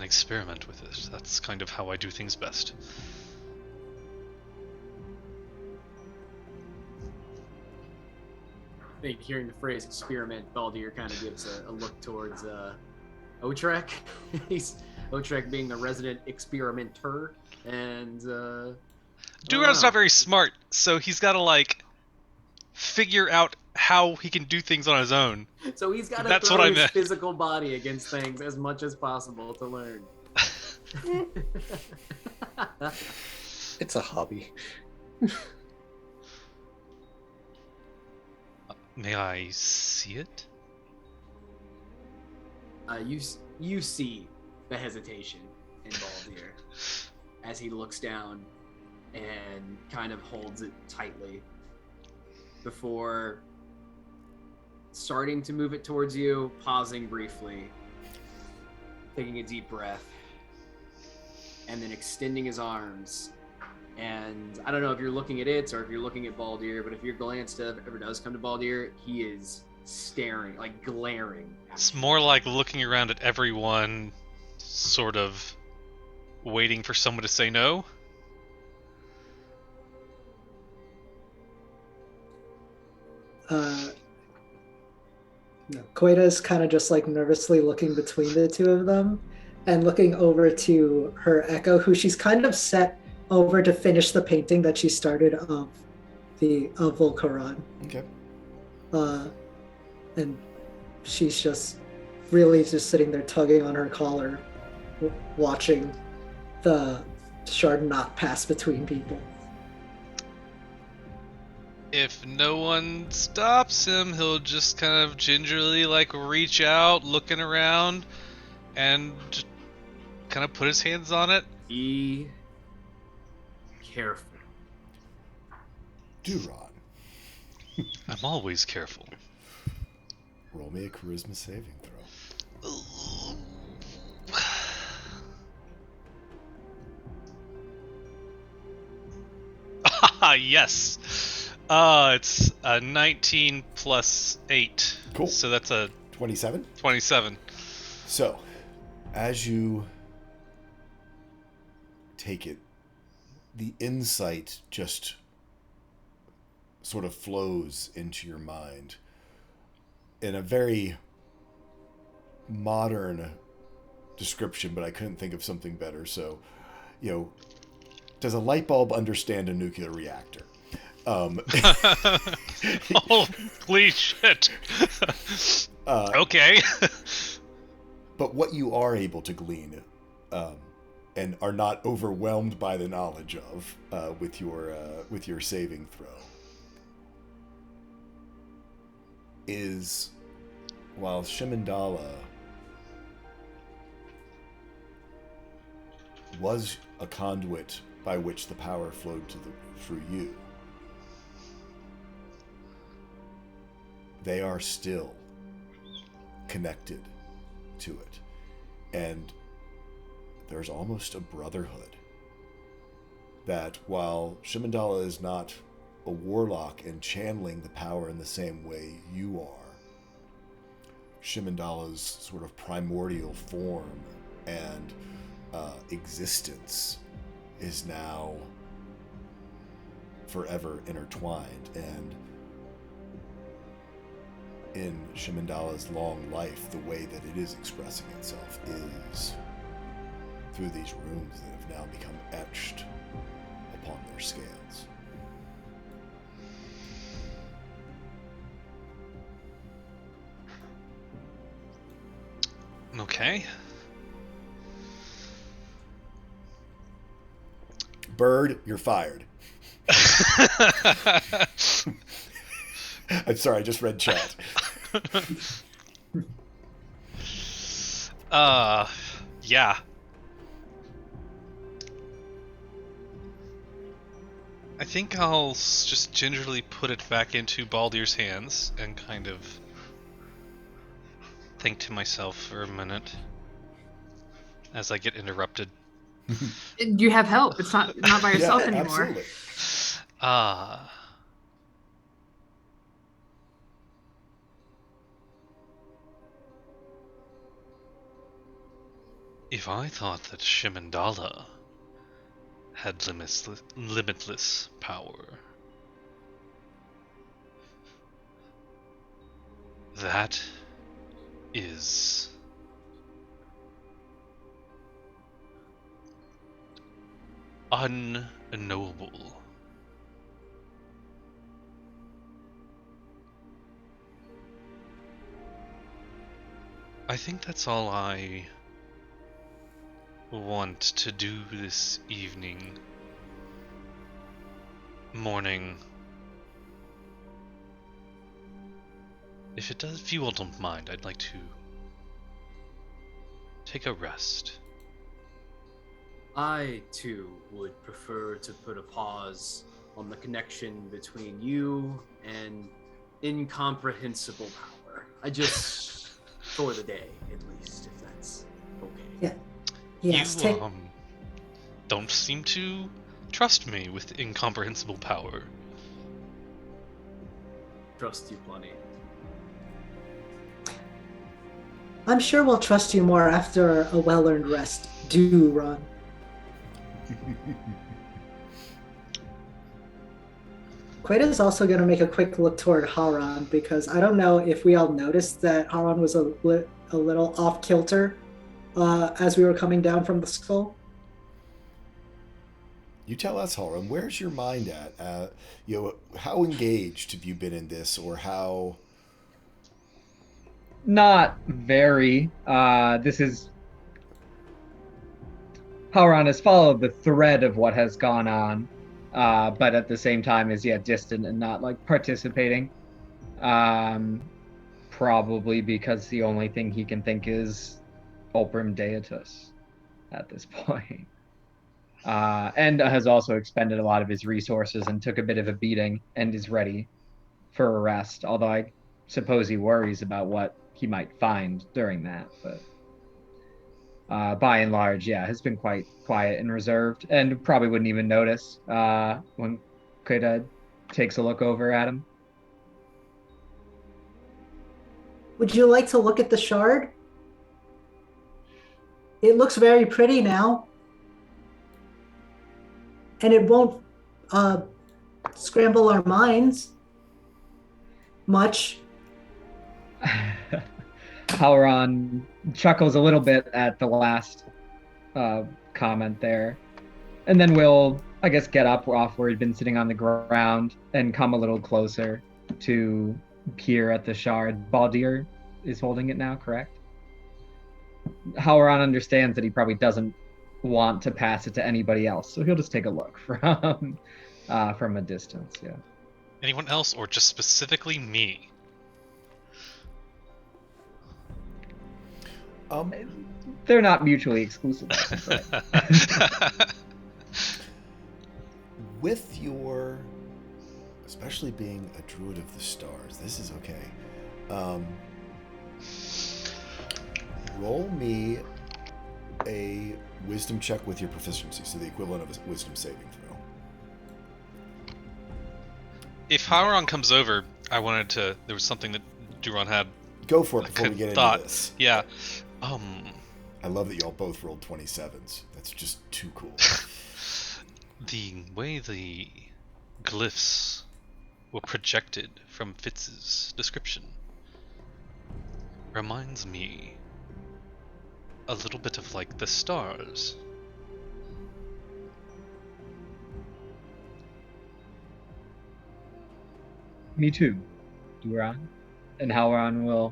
and experiment with it. That's kind of how I do things best. I think hearing the phrase experiment, Baldir kind of gives a look towards Otrek. Otrek being the resident experimenter, and Duran's not very smart, so he's got to figure out how he can do things on his own. So he's got to That's throw what I his meant. physical body against things as much as possible to learn. It's a hobby. May I see it? You see the hesitation in Baldir as he looks down and kind of holds it tightly before starting to move it towards you, pausing briefly, taking a deep breath, and then extending his arms. And I don't know if you're looking at it or if you're looking at Baldir, but if your glance ever does come to Baldir, he is staring, glaring. It's more like looking around at everyone, sort of waiting for someone to say no. No, Koida's kind of just nervously looking between the two of them and looking over to her Echo, who she's kind of set over to finish the painting that she started of Volcaron. Okay. And she's just really just sitting there tugging on her collar, watching the shard not pass between people. If no one stops him, he'll just kind of gingerly reach out, looking around, and kind of put his hands on it. Be careful. Duran. I'm always careful. Roll me a charisma saving throw. Yes. It's a 19 plus 8. Cool. So that's a 27? 27. So, as you take it, the insight just sort of flows into your mind in a very modern description, but I couldn't think of something better. So, does a light bulb understand a nuclear reactor? Holy shit. Okay. But what you are able to glean, and are not overwhelmed by the knowledge of, with your saving throw, is while Shimandala was a conduit by which the power flowed through you, they are still connected to it. And there's almost a brotherhood that while Shimandala is not a warlock and channeling the power in the same way you are, Shimandala's sort of primordial form and existence is now forever intertwined. And in Shimandala's long life, the way that it is expressing itself is through these runes that have now become etched upon their scales. Okay. Bird, you're fired. I'm sorry, I just read chat. Yeah. I think I'll just gingerly put it back into Baldir's hands and kind of think to myself for a minute as I get interrupted. You have help. It's not by yourself anymore. Absolutely. If I thought that Shimandala had limitless power, that is unknowable. I think that's all I want to do this evening, morning. If you all don't mind, I'd like to take a rest. I, too, would prefer to put a pause on the connection between you and incomprehensible power. For the day, at least, if that's okay. Yeah. Yes. You, don't seem to trust me with incomprehensible power. Trust you plenty. I'm sure we'll trust you more after a well-earned rest. Do run. Queta's also going to make a quick look toward Haran, because I don't know if we all noticed that Haran was a little off kilter as we were coming down from the skull. You tell us, Haran, where's your mind at? How engaged have you been in this, or how? Not very. This is Haran has followed the thread of what has gone on, but at the same time is yet distant and not like participating. Probably because the only thing he can think is Oprim Deatus at this point. And has also expended a lot of his resources and took a bit of a beating and is ready for a rest, although I suppose he worries about what he might find during that. But by and large, yeah, has been quite quiet and reserved, and probably wouldn't even notice when Queta takes a look over at him. Would you like to look at the shard? It looks very pretty now. And it won't scramble our minds much. Halron chuckles a little bit at the last comment there. And then we'll, I guess, get up off where he'd been sitting on the ground and come a little closer to peer at the shard. Baldir is holding it now, correct? Halron understands that he probably doesn't want to pass it to anybody else, so he'll just take a look from a distance. Yeah. Anyone else, or just specifically me? They're not mutually exclusive. Right? With your, especially being a druid of the stars, this is okay. Roll me a wisdom check with your proficiency, so the equivalent of a wisdom saving throw. If Hauron comes over, there was something that Duron had. Go for it before we get into this. Yeah. I love that y'all both rolled 27s. That's just too cool. The way the glyphs were projected from Fitz's description reminds me a little bit of like the stars. Me too, Duran. And Halron will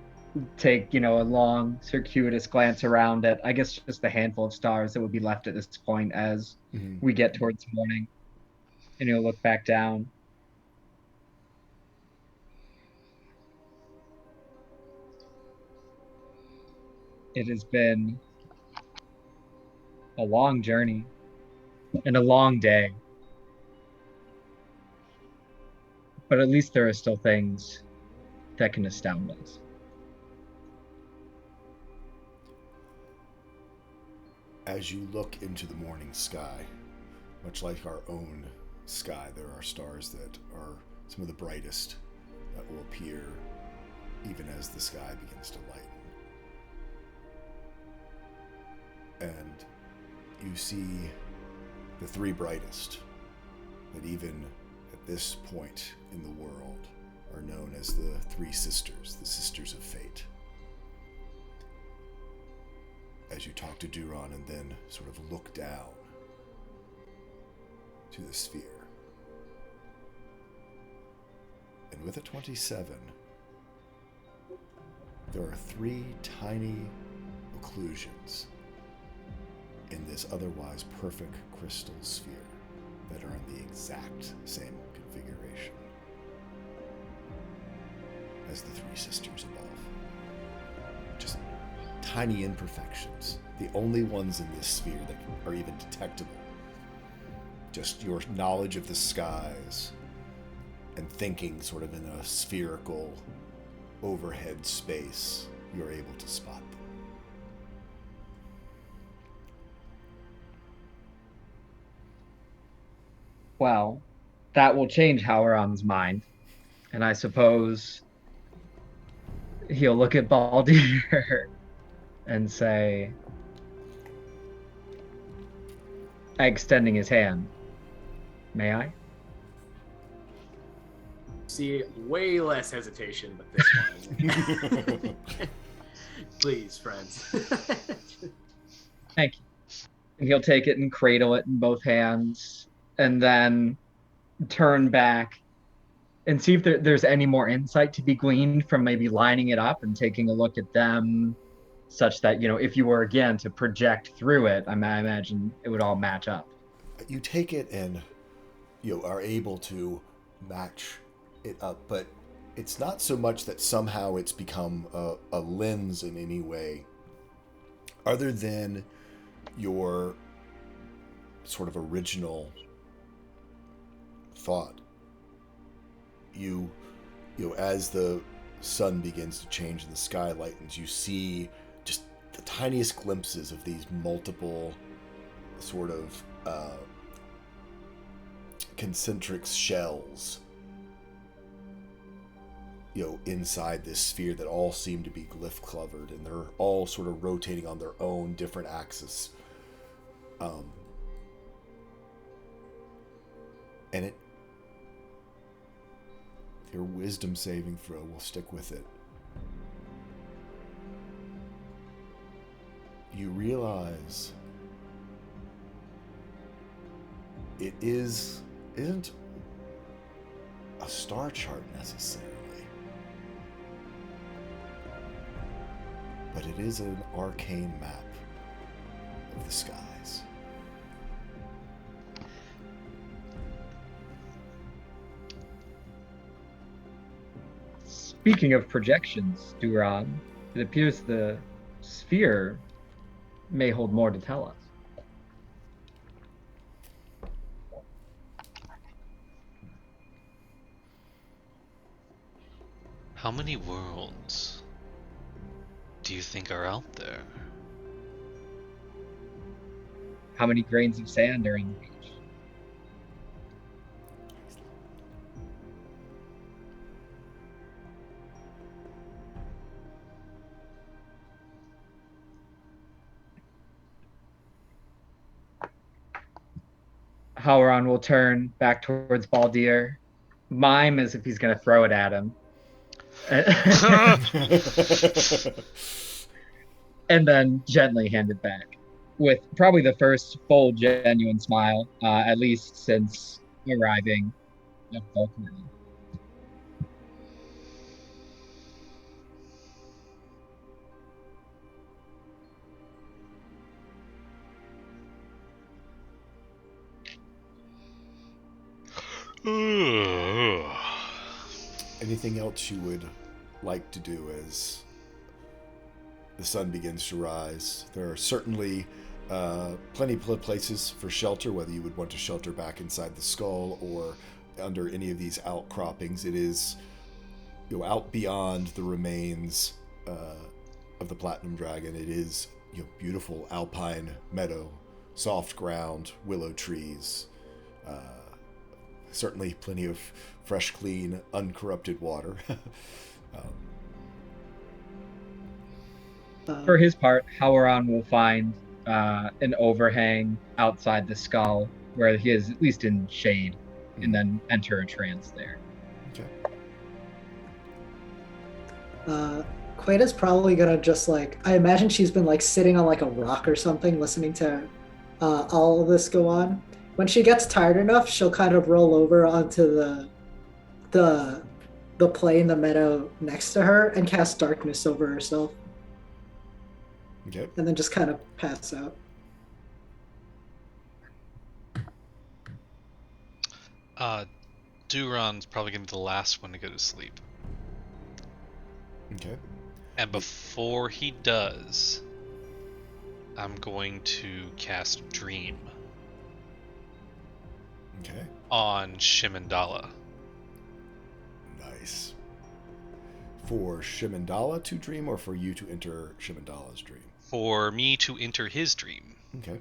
take, a long circuitous glance around at, I guess, just the handful of stars that would be left at this point as we get towards morning. And he'll look back down. It has been a long journey and a long day. But at least there are still things that can astound us. As you look into the morning sky, much like our own sky, there are stars that are some of the brightest that will appear even as the sky begins to lighten. and you see the three brightest that even at this point in the world are known as the three sisters, the sisters of fate. As you talk to Duran and then sort of look down to the sphere. And with a 27, there are three tiny occlusions in this otherwise perfect crystal sphere that are in the exact same configuration as the three sisters above. Just tiny imperfections, the only ones in this sphere that are even detectable. Just your knowledge of the skies and thinking sort of in a spherical overhead space, you're able to spot them. Well, that will change Hauron's mind. And I suppose he'll look at Baldir and say, extending his hand, may I? See, way less hesitation, but this one. Please, friends. Thank you. And he'll take it and cradle it in both hands, and then turn back and see if there's any more insight to be gleaned from maybe lining it up and taking a look at them, such that, if you were, again, to project through it, I imagine it would all match up. You take it and are able to match it up, but it's not so much that somehow it's become a lens in any way, other than your sort of original thought. You as the sun begins to change and the sky lightens, you see just the tiniest glimpses of these multiple sort of concentric shells inside this sphere that all seem to be glyph covered, and they're all sort of rotating on their own different axis. And your wisdom saving throw will stick with it. You realize it isn't a star chart necessarily, but it is an arcane map of the skies. Speaking of projections, Duran, it appears the sphere may hold more to tell us. How many worlds do you think are out there? How many grains of sand are in the beach? Hauron will turn back towards Baldir, mime as if he's going to throw it at him. And then gently hand it back with probably the first full genuine smile, at least since arriving at Vulcan. Anything else you would like to do as the sun begins to rise? There are certainly plenty of places for shelter, whether you would want to shelter back inside the skull or under any of these outcroppings. It is out beyond the remains of the Platinum Dragon. It is beautiful alpine meadow, soft ground, willow trees. Certainly plenty of fresh, clean, uncorrupted water. For his part, Hauron will find an overhang outside the skull where he is at least in shade, and then enter a trance there. Okay. Queta's probably gonna just like, I imagine she's been like sitting on like a rock or something listening to all of this go on. When she gets tired enough, she'll kind of roll over onto the plane, the meadow next to her, and cast darkness over herself. Okay. And then just kind of pass out. Duron's probably gonna be the last one to go to sleep. Okay. And before he does, I'm going to cast Dream Okay. on Shimandala. Nice. For Shimandala to dream, or for you to enter Shimandala's dream? For me to enter his dream. Okay.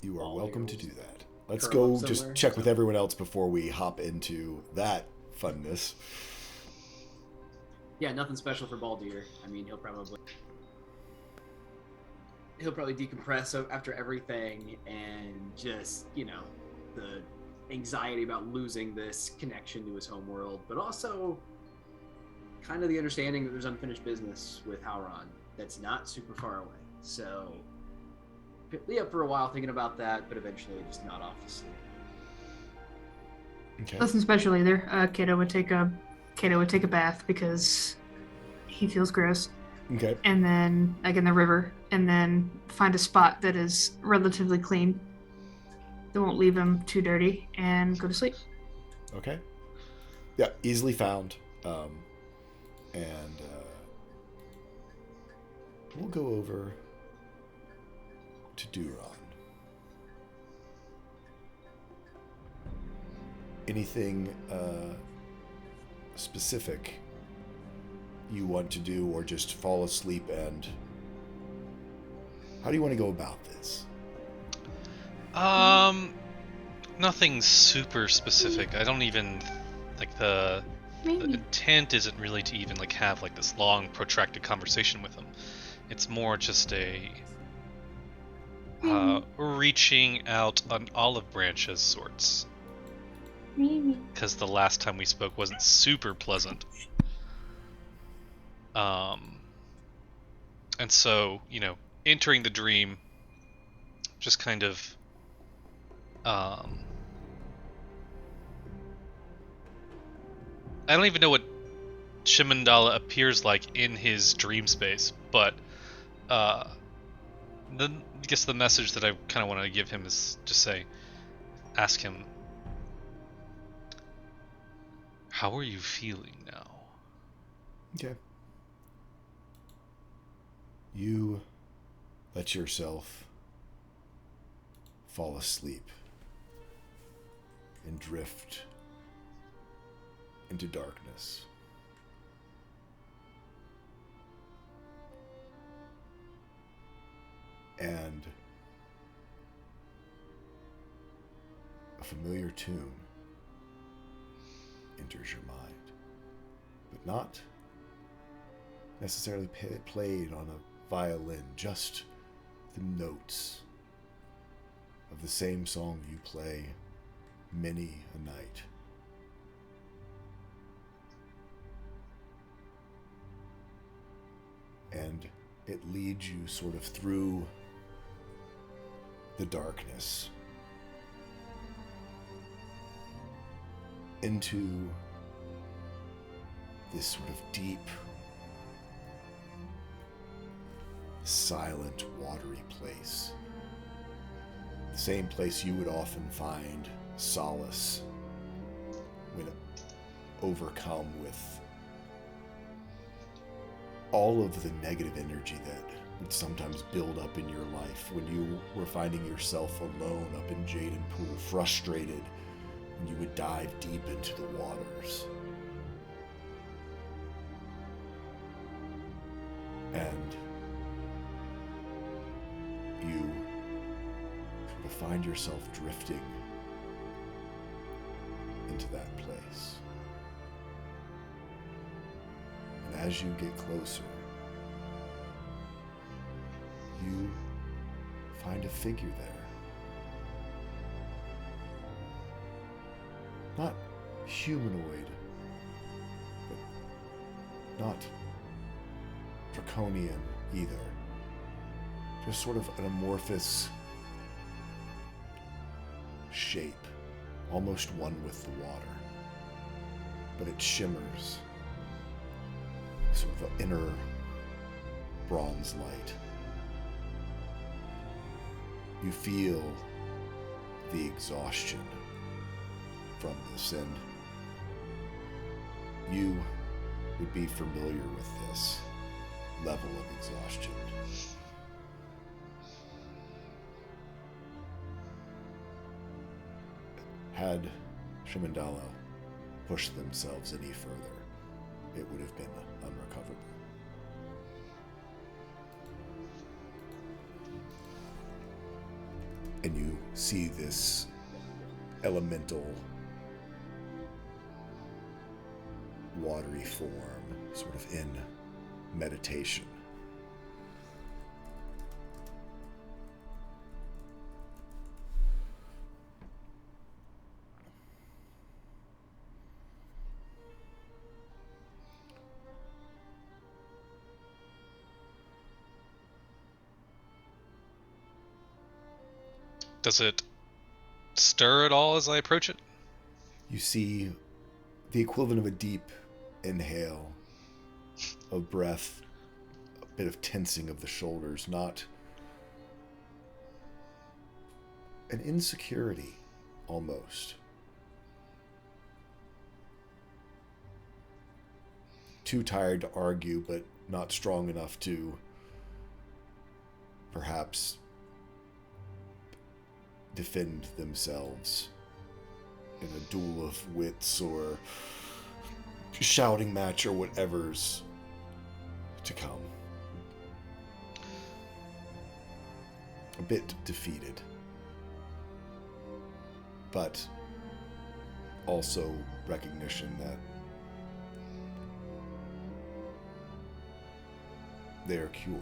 You are welcome to do that. Let's go just check with everyone else before we hop into that funness. Yeah, nothing special for Baldir. I mean, he'll probably decompress after everything, and just, you know, the anxiety about losing this connection to his homeworld, but also kind of the understanding that there's unfinished business with Howron that's not super far away. So be up for a while thinking about that, but eventually just not off to sleep. Okay. Nothing special either. Kato would take a bath because he feels gross. Okay. And then like in the river, and then find a spot that is relatively clean, that won't leave him too dirty, and go to sleep. Okay. Yeah, easily found. We'll go over to Duron. Anything specific you want to do, or just fall asleep? And how do you want to go about this? Nothing super specific. I don't even like the intent isn't really to even like have like this long protracted conversation with him. It's more just a reaching out an olive branch as sorts. Because the last time we spoke wasn't super pleasant. And so, you know, entering the dream just kind of I don't even know what Shimandala appears like in his dream space, but I guess the message that I kind of want to give him is just ask him, how are you feeling now? Okay. You let yourself fall asleep and drift into darkness. And a familiar tune enters your mind, but not necessarily played on a violin, just the notes of the same song you play many a night. And it leads you sort of through the darkness into this sort of deep, silent, watery place. The same place you would often find solace when overcome with all of the negative energy that would sometimes build up in your life when you were finding yourself alone up in Jaden Pool, frustrated, and you would dive deep into the waters. And you sort of find yourself drifting into that place. And as you get closer, you find a figure there. Not humanoid, but not draconian either. Just sort of an amorphous shape, almost one with the water. But it shimmers, sort of an inner bronze light. You feel the exhaustion from this, and you would be familiar with this level of exhaustion. Had Shimandala pushed themselves any further, it would have been unrecoverable. And you see this elemental, watery form, sort of in meditation. Does it stir at all as I approach it? You see the equivalent of a deep inhale of breath, a bit of tensing of the shoulders, not an insecurity almost. Too tired to argue, but not strong enough to perhaps defend themselves in a duel of wits or shouting match or whatever's to come. A bit defeated, but also recognition that they are cured.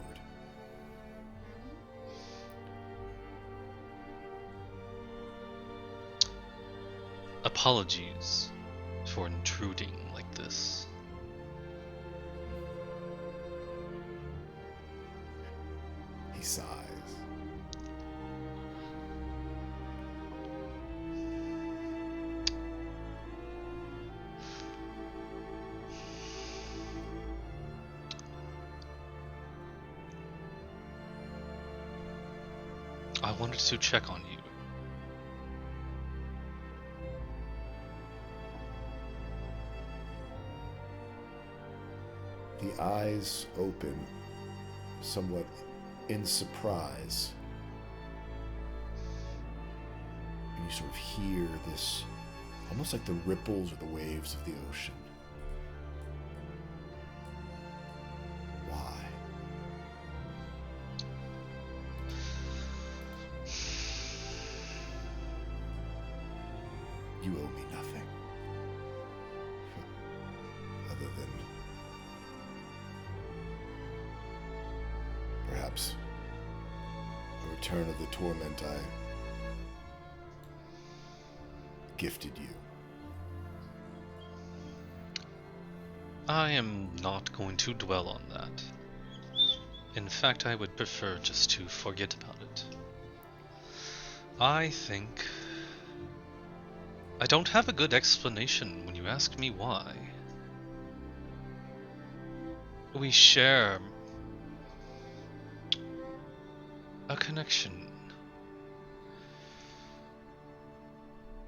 Apologies for intruding like this. He sighs. I wanted to check on you. The eyes open, somewhat in surprise. And you sort of hear this, almost like the ripples or the waves of the ocean. Why? You owe me nothing. Other than perhaps a return of the torment I gifted you. I am not going to dwell on that. In fact, I would prefer just to forget about it. I think I don't have a good explanation when you ask me why. We share a connection.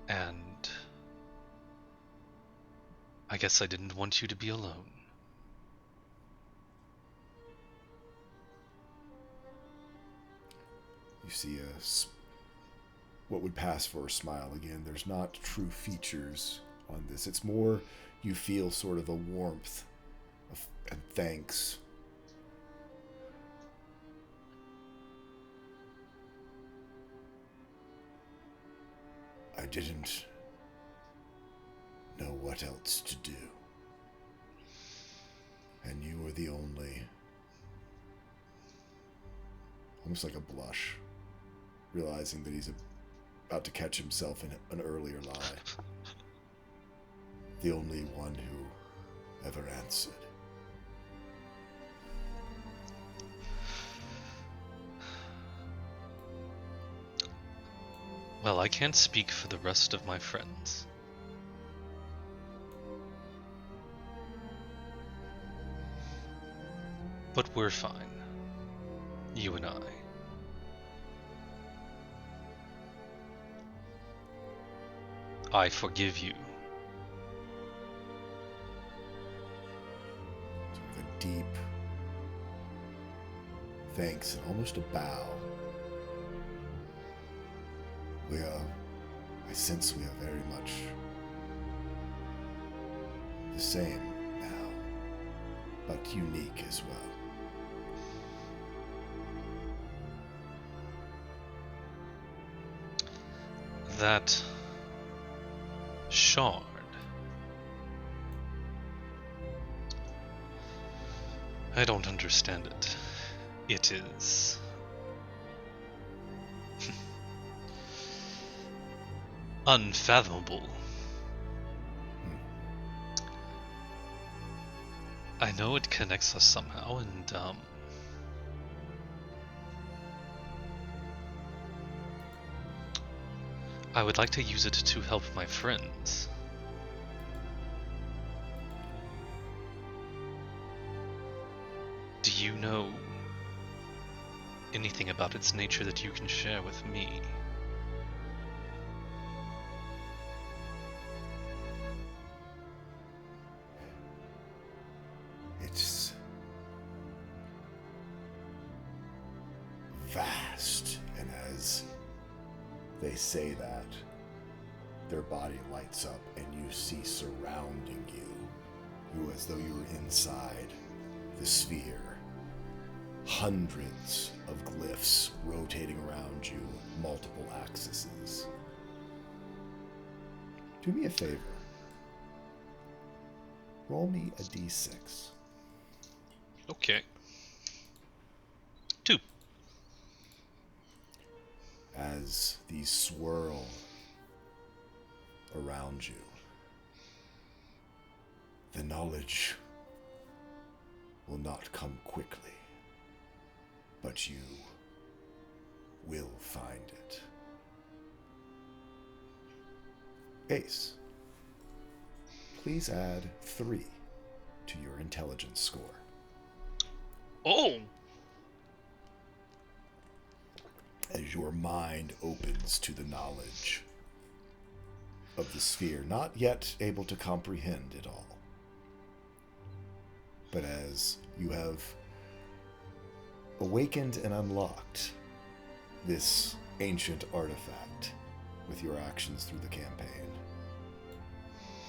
And I guess I didn't want you to be alone. You see what would pass for a smile again. There's not true features on this. It's more you feel sort of a warmth and thanks. I didn't know what else to do. And you were the only... Almost like a blush, realizing that he's about to catch himself in an earlier lie. The only one who ever answered. Well, I can't speak for the rest of my friends. But we're fine. You and I. I forgive you. Sort of a deep thanks and almost a bow. I sense we are very much the same now, but unique as well. That shard. I don't understand it. It is unfathomable. I know it connects us somehow, and I would like to use it to help my friends. Do you know anything about its nature that you can share with me? It's vast, and as they say that, their body lights up and you see surrounding you as though you were inside the sphere, hundreds of glyphs rotating around you, multiple axes. Do me a favor. Roll me a d6. Okay. 2. As these swirl around you, the knowledge will not come quickly, but you will find it. Ace, please add 3 to your intelligence score. Oh! As your mind opens to the knowledge of the sphere, not yet able to comprehend it all, but as you have awakened and unlocked this ancient artifact with your actions through the campaign,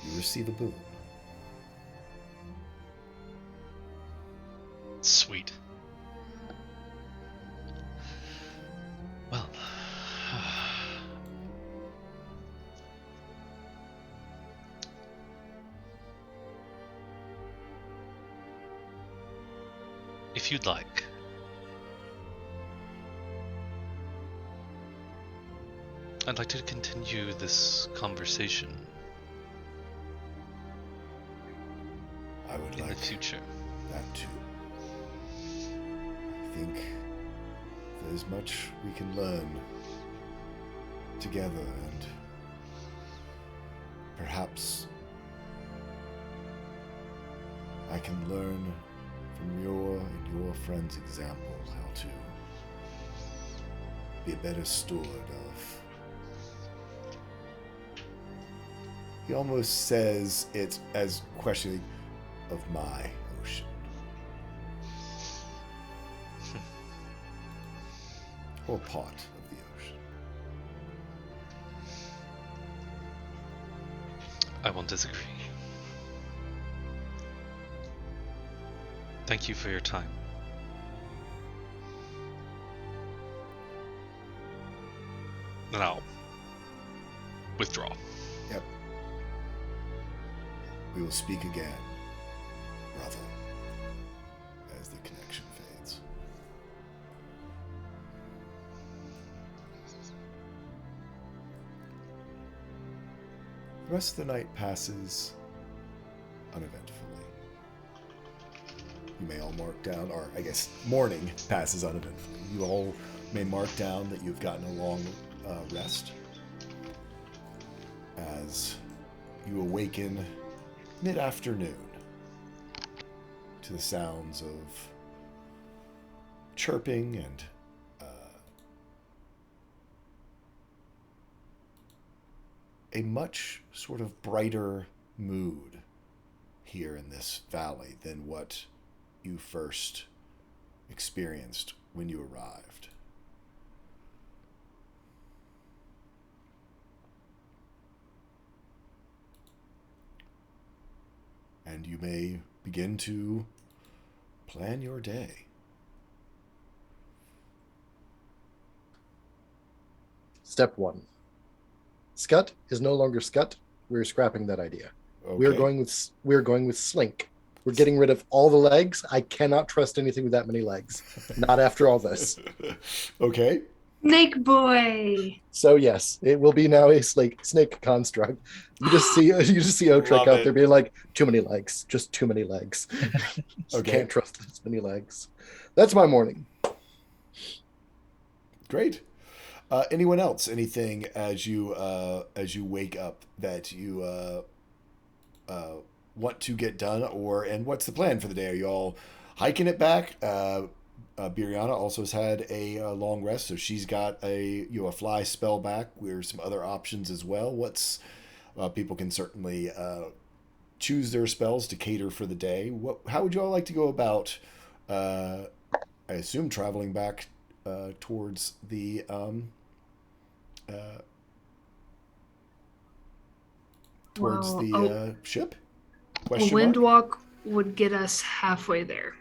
you receive a boon. Sweet. Well, if you'd like, I'd like to continue this conversation I would in like the future. that too. I think there's much we can learn together, and perhaps I can learn from your and your friends' examples how to be a better steward of. He almost says it as questioning of my ocean. Or part of the ocean. I won't disagree. Thank you for your time. Then I'll withdraw. Yep. We will speak again, brother. rest of the night passes uneventfully. You may all mark down, or I guess morning passes uneventfully. You all may mark down that you've gotten a long rest as you awaken mid-afternoon to the sounds of chirping and a much sort of brighter mood here in this valley than what you first experienced when you arrived. And you may begin to plan your day. Step 1. Scut is no longer Scut. We're scrapping that idea. Okay. We're going with Slink. We're getting rid of all the legs. I cannot trust anything with that many legs. Not after all this. Okay. Snake boy. So yes, it will be now a snake construct. You just see Otrek Love out it. there being like, too many legs, just too many legs. Okay. Can't trust this many legs. That's my morning. Great. Anyone else? Anything as you wake up that you want to get done, and what's the plan for the day? Are you all hiking it back? Biriana also has had a long rest, so she's got a fly spell back. There's some other options as well. People can certainly choose their spells to cater for the day. How would you all like to go about? I assume traveling back towards the ship. A Question wind mark? walk would get us halfway there,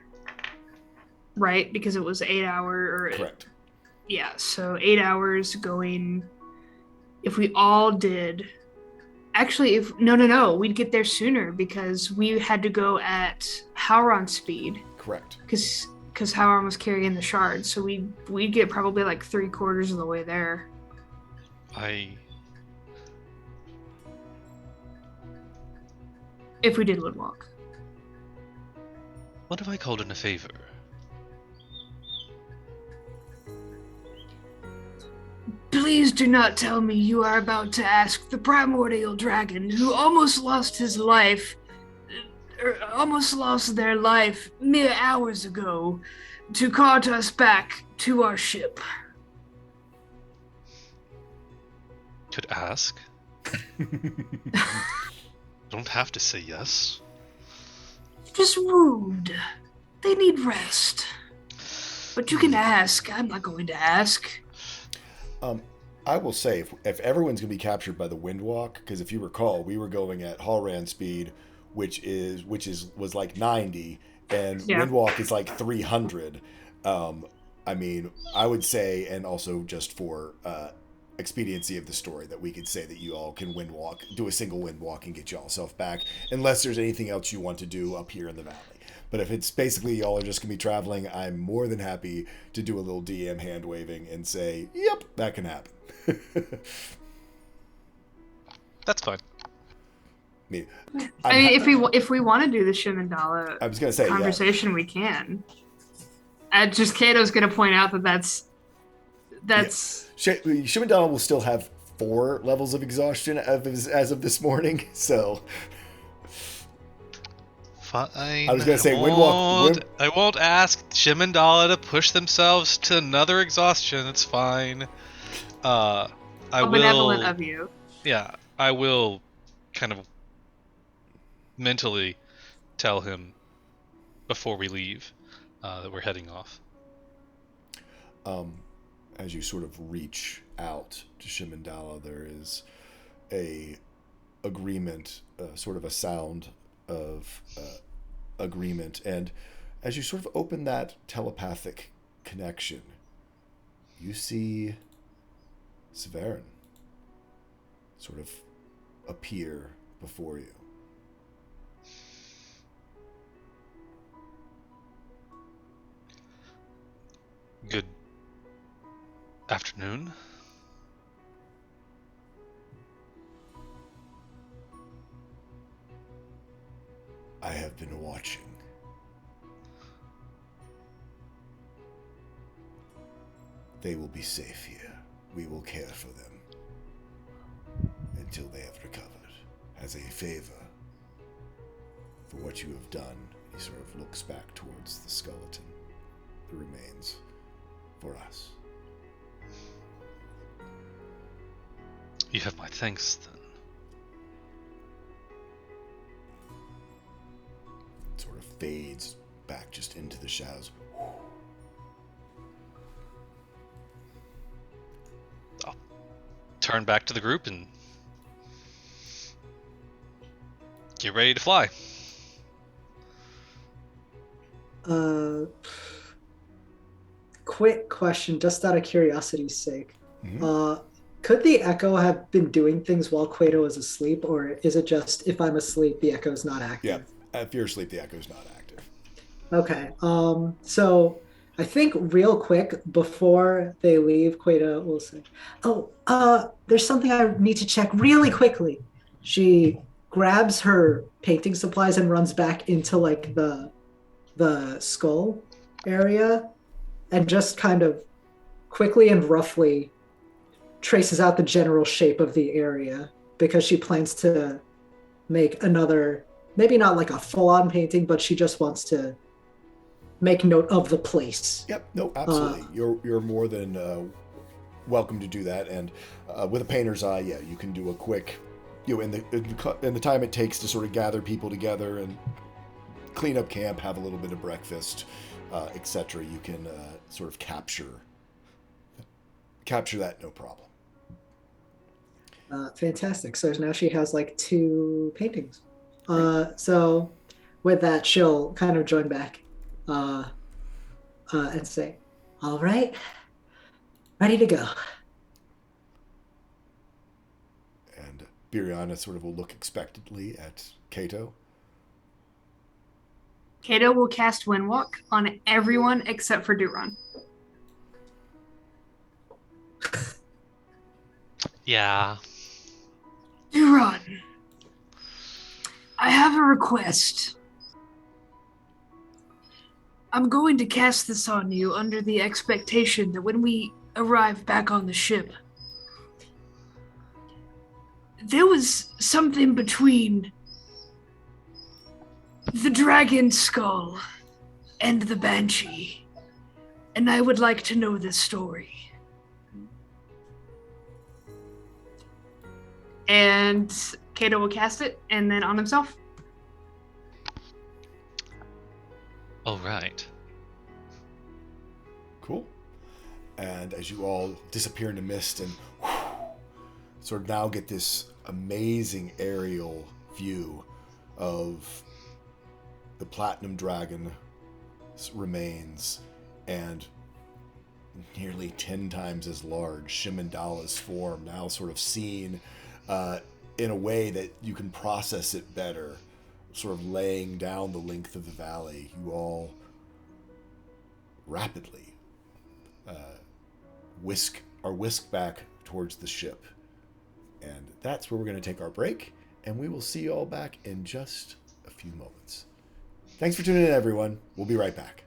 right? Because it was 8 hour. Correct. Yeah, so 8 hours going. If we all did, actually, we'd get there sooner because we had to go at Howron speed Correct. because Howron was carrying the shards. So we'd get probably like 3/4 of the way there. If we did wood walk. What have I called in a favor? Please do not tell me you are about to ask the primordial dragon who almost lost his life, or almost lost their life mere hours ago, to cart us back to our ship. Could ask. Don't have to say yes. Just rude. They need rest. But you can ask. I'm not going to ask. I will say, if everyone's going to be captured by the Windwalk, because if you recall, we were going at Halran speed, which was like 90, and Yeah. Windwalk is like 300. I mean, I would say, and also just for expediency of the story, that we could say that you all can do a single Windwalk and get y'all self back, unless there's anything else you want to do up here in the valley. But if it's basically y'all are just going to be traveling, I'm more than happy to do a little DM hand waving and say, yep, that can happen. That's fine. I mean, if we want to do the Shimandala I was going to say, conversation, we can. Just Kato's going to point out that's. Shimandala will still have 4 levels of exhaustion as of this morning, so. Fine. I was going to say, I won't ask Shimandala to push themselves to another exhaustion. It's fine. How benevolent of you. Yeah, I will kind of mentally tell him before we leave that we're heading off. As you sort of reach out to Shimandala, there is a agreement, sort of a sound of agreement, and as you sort of open that telepathic connection, you see Severin sort of appear before you. Good afternoon. They will be safe here. We will care for them until they have recovered. As a favor for what you have done, he sort of looks back towards the skeleton, the remains, for us. You have my thanks, then. Sort of fades back just into the shadows. I'll turn back to the group and get ready to fly. Quick question, just out of curiosity's sake. Mm-hmm. Could the Echo have been doing things while Quato was asleep, or is it just if I'm asleep, the Echo's not active? Yeah, if you're asleep, the echo's not active. Okay. So I think real quick before they leave, Quato will say, "Oh, there's something I need to check really quickly." She grabs her painting supplies and runs back into like the skull area and just kind of quickly and roughly traces out the general shape of the area because she plans to make another, maybe not like a full-on painting, but she just wants to make note of the place. Yep, no, absolutely. You're more than welcome to do that, and with a painter's eye, yeah, you can do a quick, in the time it takes to sort of gather people together and clean up camp, have a little bit of breakfast, etc. You can sort of capture that, no problem. Fantastic. So now she has like 2 paintings. So with that, she'll kind of join back and say, "All right, ready to go." And Biriana sort of will look expectantly at Kato. Kato will cast Windwalk on everyone except for Duran. Yeah. Duran, I have a request. I'm going to cast this on you under the expectation that when we arrive back on the ship, there was something between the dragon skull and the banshee, and I would like to know this story. And Kato will cast it, and then on himself. All right. Cool. And as you all disappear into mist and sort of now get this amazing aerial view of the Platinum Dragon's remains and nearly 10 times as large Shimandala's form, now sort of seen in a way that you can process it better, sort of laying down the length of the valley. You all rapidly are whisked back towards the ship. And that's where we're going to take our break, and we will see you all back in just a few moments. Thanks for tuning in, everyone. We'll be right back.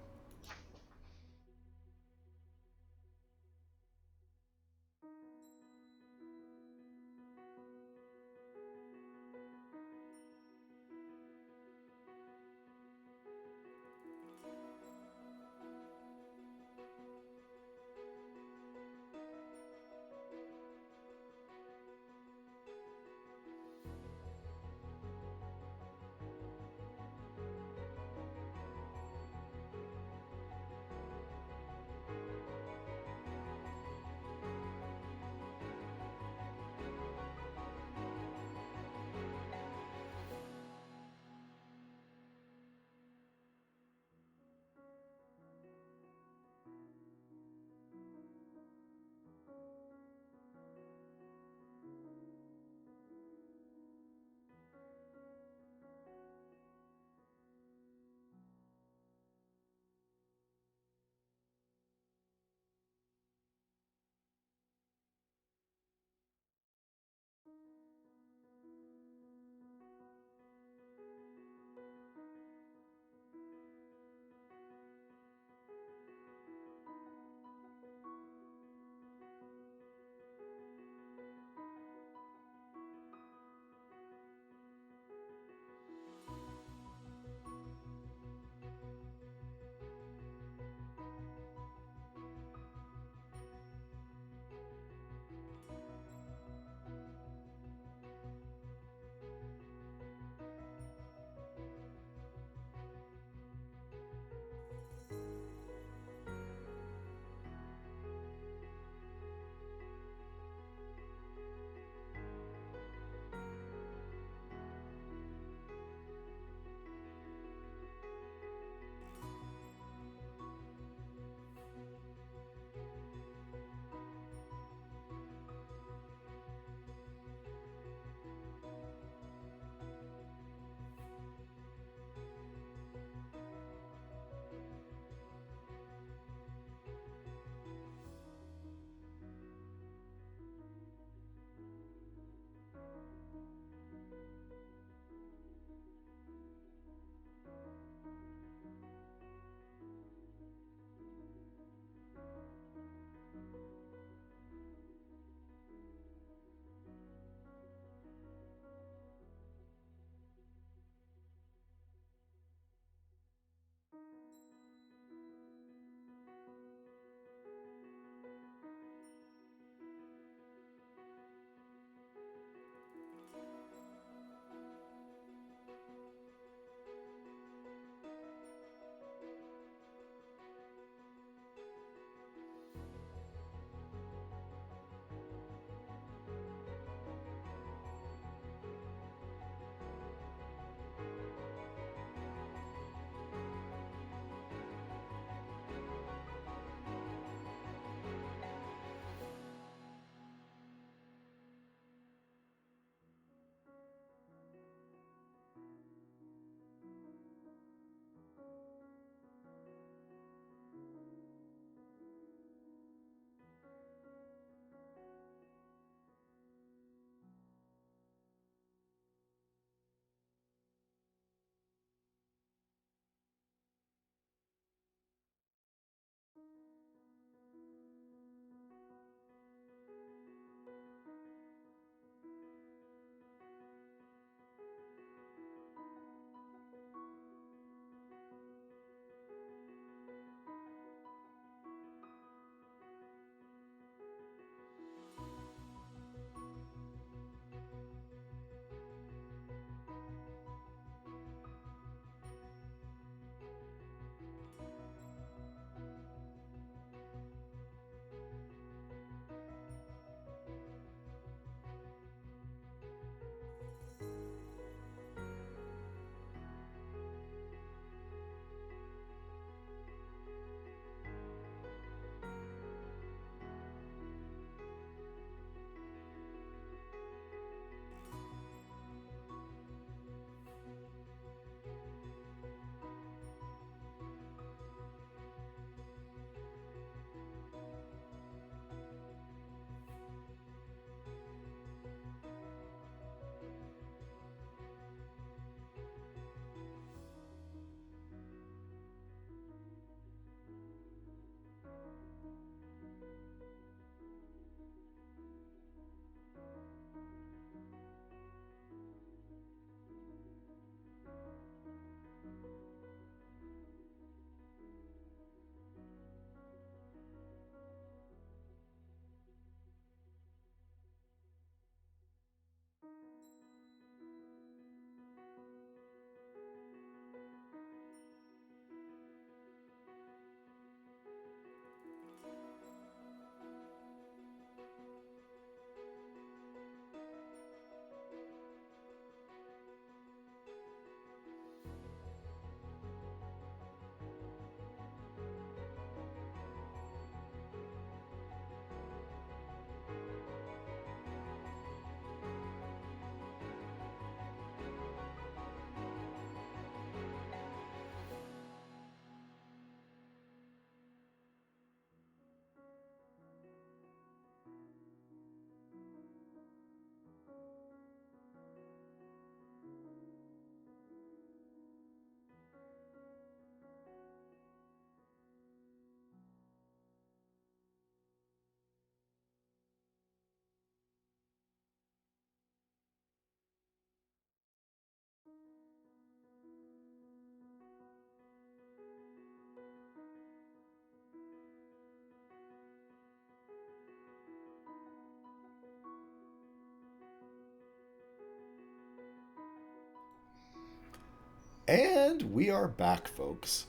And we are back, folks.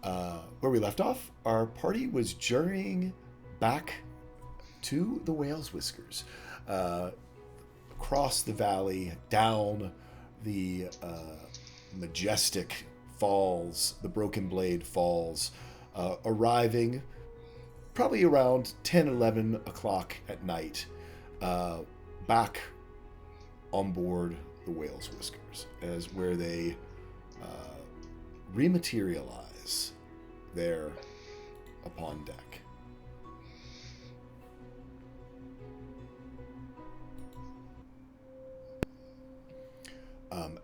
Where we left off, our party was journeying back to the Whale's Whiskers. Across the valley, down the majestic falls, the Broken Blade Falls, arriving probably around 10, 11 o'clock at night, back on board the Whale's Whiskers, as where they rematerialize there upon deck.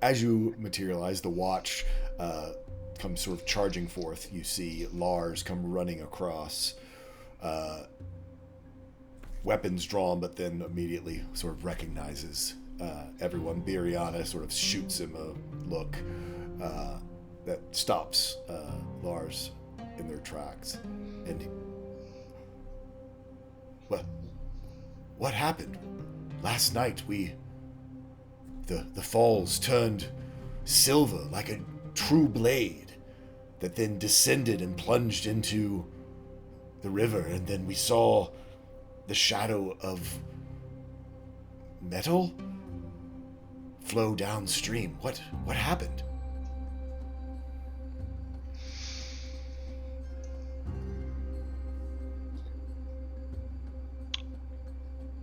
As you materialize, the watch comes sort of charging forth. You see Lars come running across, weapons drawn, but then immediately sort of recognizes everyone. Biriana sort of shoots him a look that stops Lars in their tracks. And what happened? Last night the falls turned silver like a true blade that then descended and plunged into the river, and then we saw the shadow of metal flow downstream. What happened?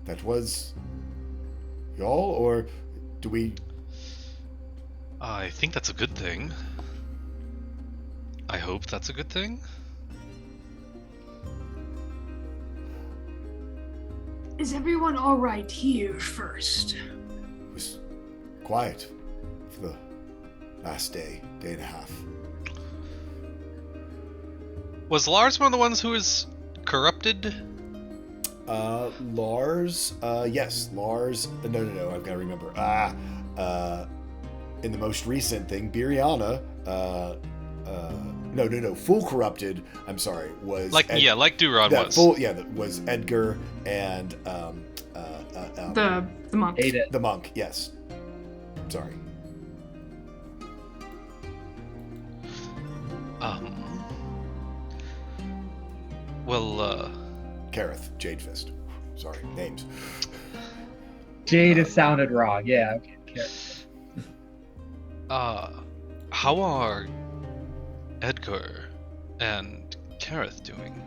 That was y'all, or do we... I think that's a good thing. I hope that's a good thing. Is everyone all right here first? It was quiet for the last day and a half. Was Lars one of the ones who was corrupted? Lars, yes, Lars, no, I've got to remember. In the most recent thing, Biriana, no, full corrupted, I'm sorry, was... like Duron was. That was Edgar and, The monk. the monk, yes. Sorry. Kareth, Jadefist. Sorry, names. Jade has sounded wrong. Yeah. Okay. How are Edgar and Kareth doing?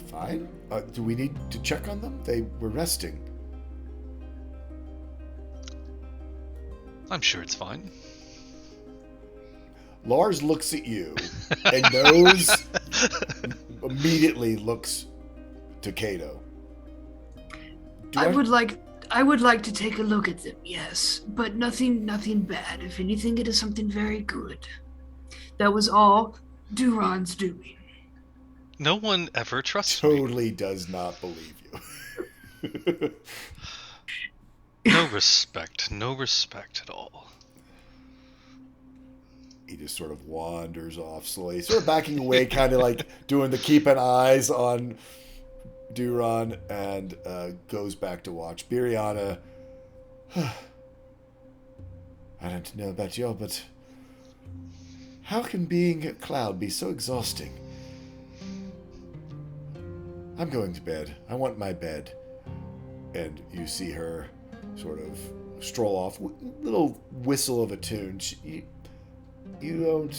Fine. Do we need to check on them? They were resting. I'm sure it's fine. Lars looks at you and knows, immediately looks to Kato. I would like to take a look at them, yes, but nothing bad. If anything, it is something very good. That was all Duron's doing. No one ever trusts me. Totally does not believe you. No respect at all. He just sort of wanders off slowly, sort of backing away, kind of like doing the keeping eyes on Duron, and goes back to watch. Biriana, I don't know about y'all, but how can being a cloud be so exhausting? I'm going to bed. I want my bed. And you see her sort of stroll off, little whistle of a tune. You don't,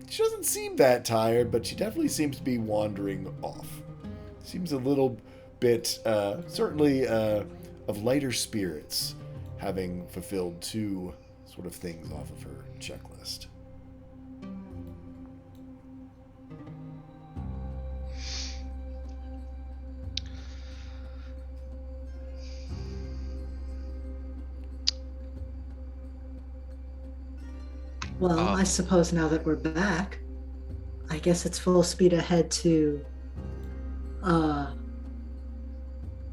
she doesn't seem that tired, but she definitely seems to be wandering off. Seems a little bit, certainly, of lighter spirits, having fulfilled 2 sort of things off of her checklist. Well, I suppose now that we're back, I guess it's full speed ahead to the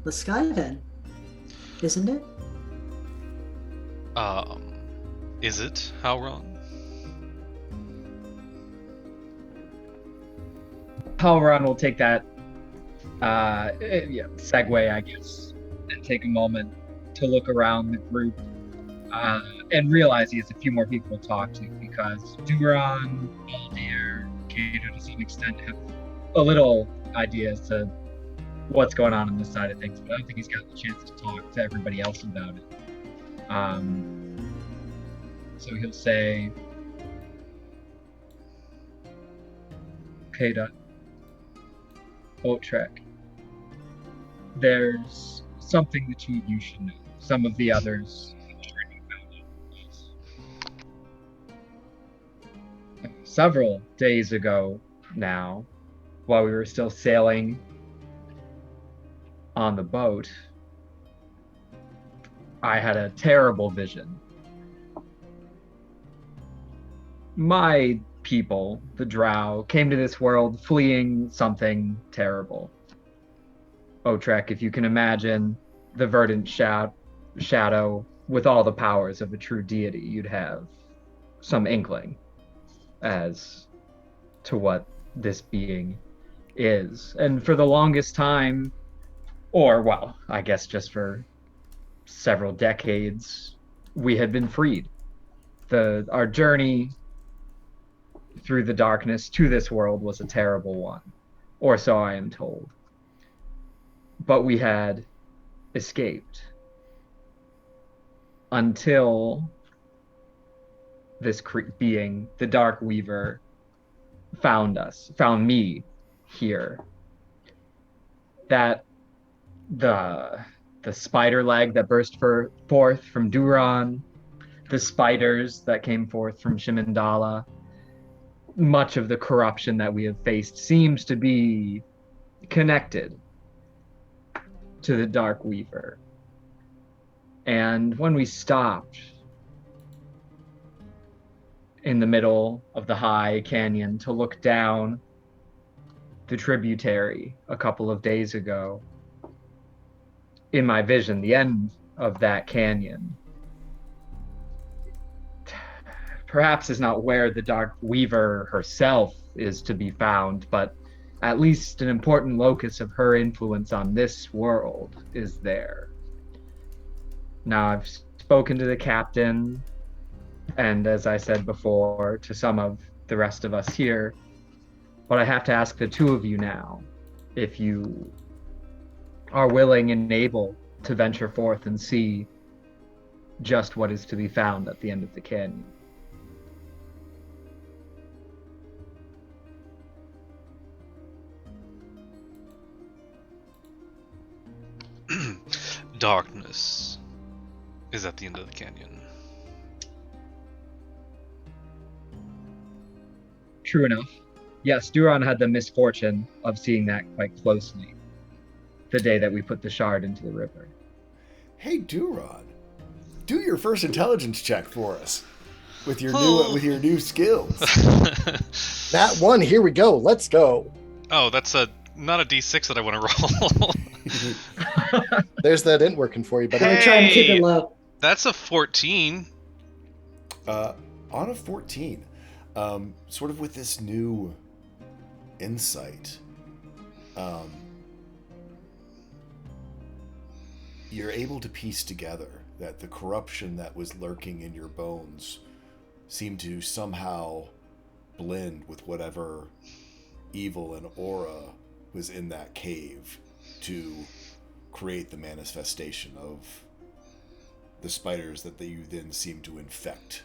sky then, isn't it? Is it, Howron? Halron will take that segue, I guess, and take a moment to look around the group And realize he has a few more people to talk to because Duran, Baldir, Kato to some extent have a little idea as to what's going on this side of things, but I don't think he's got the chance to talk to everybody else about it. So he'll say, Kato, Otrek, there's something the two of you should know. Some of the others several days ago now, while we were still sailing on the boat, I had a terrible vision. My people, the Drow, came to this world fleeing something terrible. Otrek, if you can imagine the verdant shadow with all the powers of a true deity, you'd have some inkling as to what this being is. And for the longest time, or well, I guess just for several decades, we had been freed. Our journey through the darkness to this world was a terrible one, or so I am told. But we had escaped until this being, the Dark Weaver, found me here. That the spider leg that burst forth from Duran, the spiders that came forth from Shimandala, much of the corruption that we have faced seems to be connected to the Dark Weaver. And when we stopped in the middle of the high canyon to look down the tributary a couple of days ago, in my vision, the end of that canyon perhaps is not where the Dark Weaver herself is to be found, but at least an important locus of her influence on this world is there. Now, I've spoken to the captain, and as I said before, to some of the rest of us here, but I have to ask the two of you now, if you are willing and able to venture forth and see just what is to be found at the end of the canyon. Darkness is at the end of the canyon. True enough. Yes, Duran had the misfortune of seeing that quite closely the day that we put the shard into the river. Hey, Duran, do your first intelligence check for us with your new skills. That one, here we go. Let's go. Oh, that's not a D6 that I want to roll. There's that int working for you, but I'm trying to keep it low. That's a 14. On a 14, sort of with this new insight, you're able to piece together that the corruption that was lurking in your bones seemed to somehow blend with whatever evil and aura was in that cave to create the manifestation of the spiders that you then seem to infect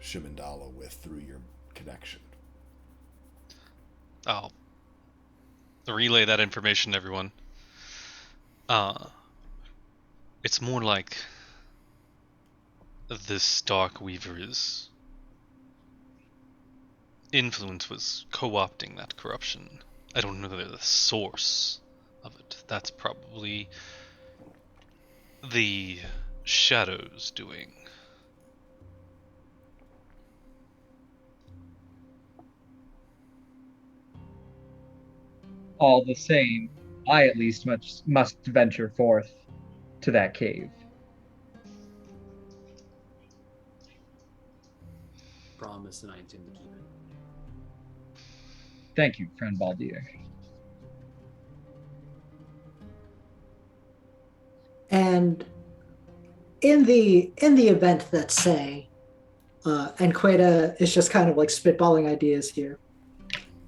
Shimandala with through your connection. I'll relay that information to everyone. It's more like this Dark Weaver's influence was co-opting that corruption. I don't know the source of it. That's probably the shadows doing. All the same, I at least must venture forth to that cave. Promise, and I intend to keep it. Thank you, friend Baldir. And in the event that, say, and Queta is just kind of like spitballing ideas here.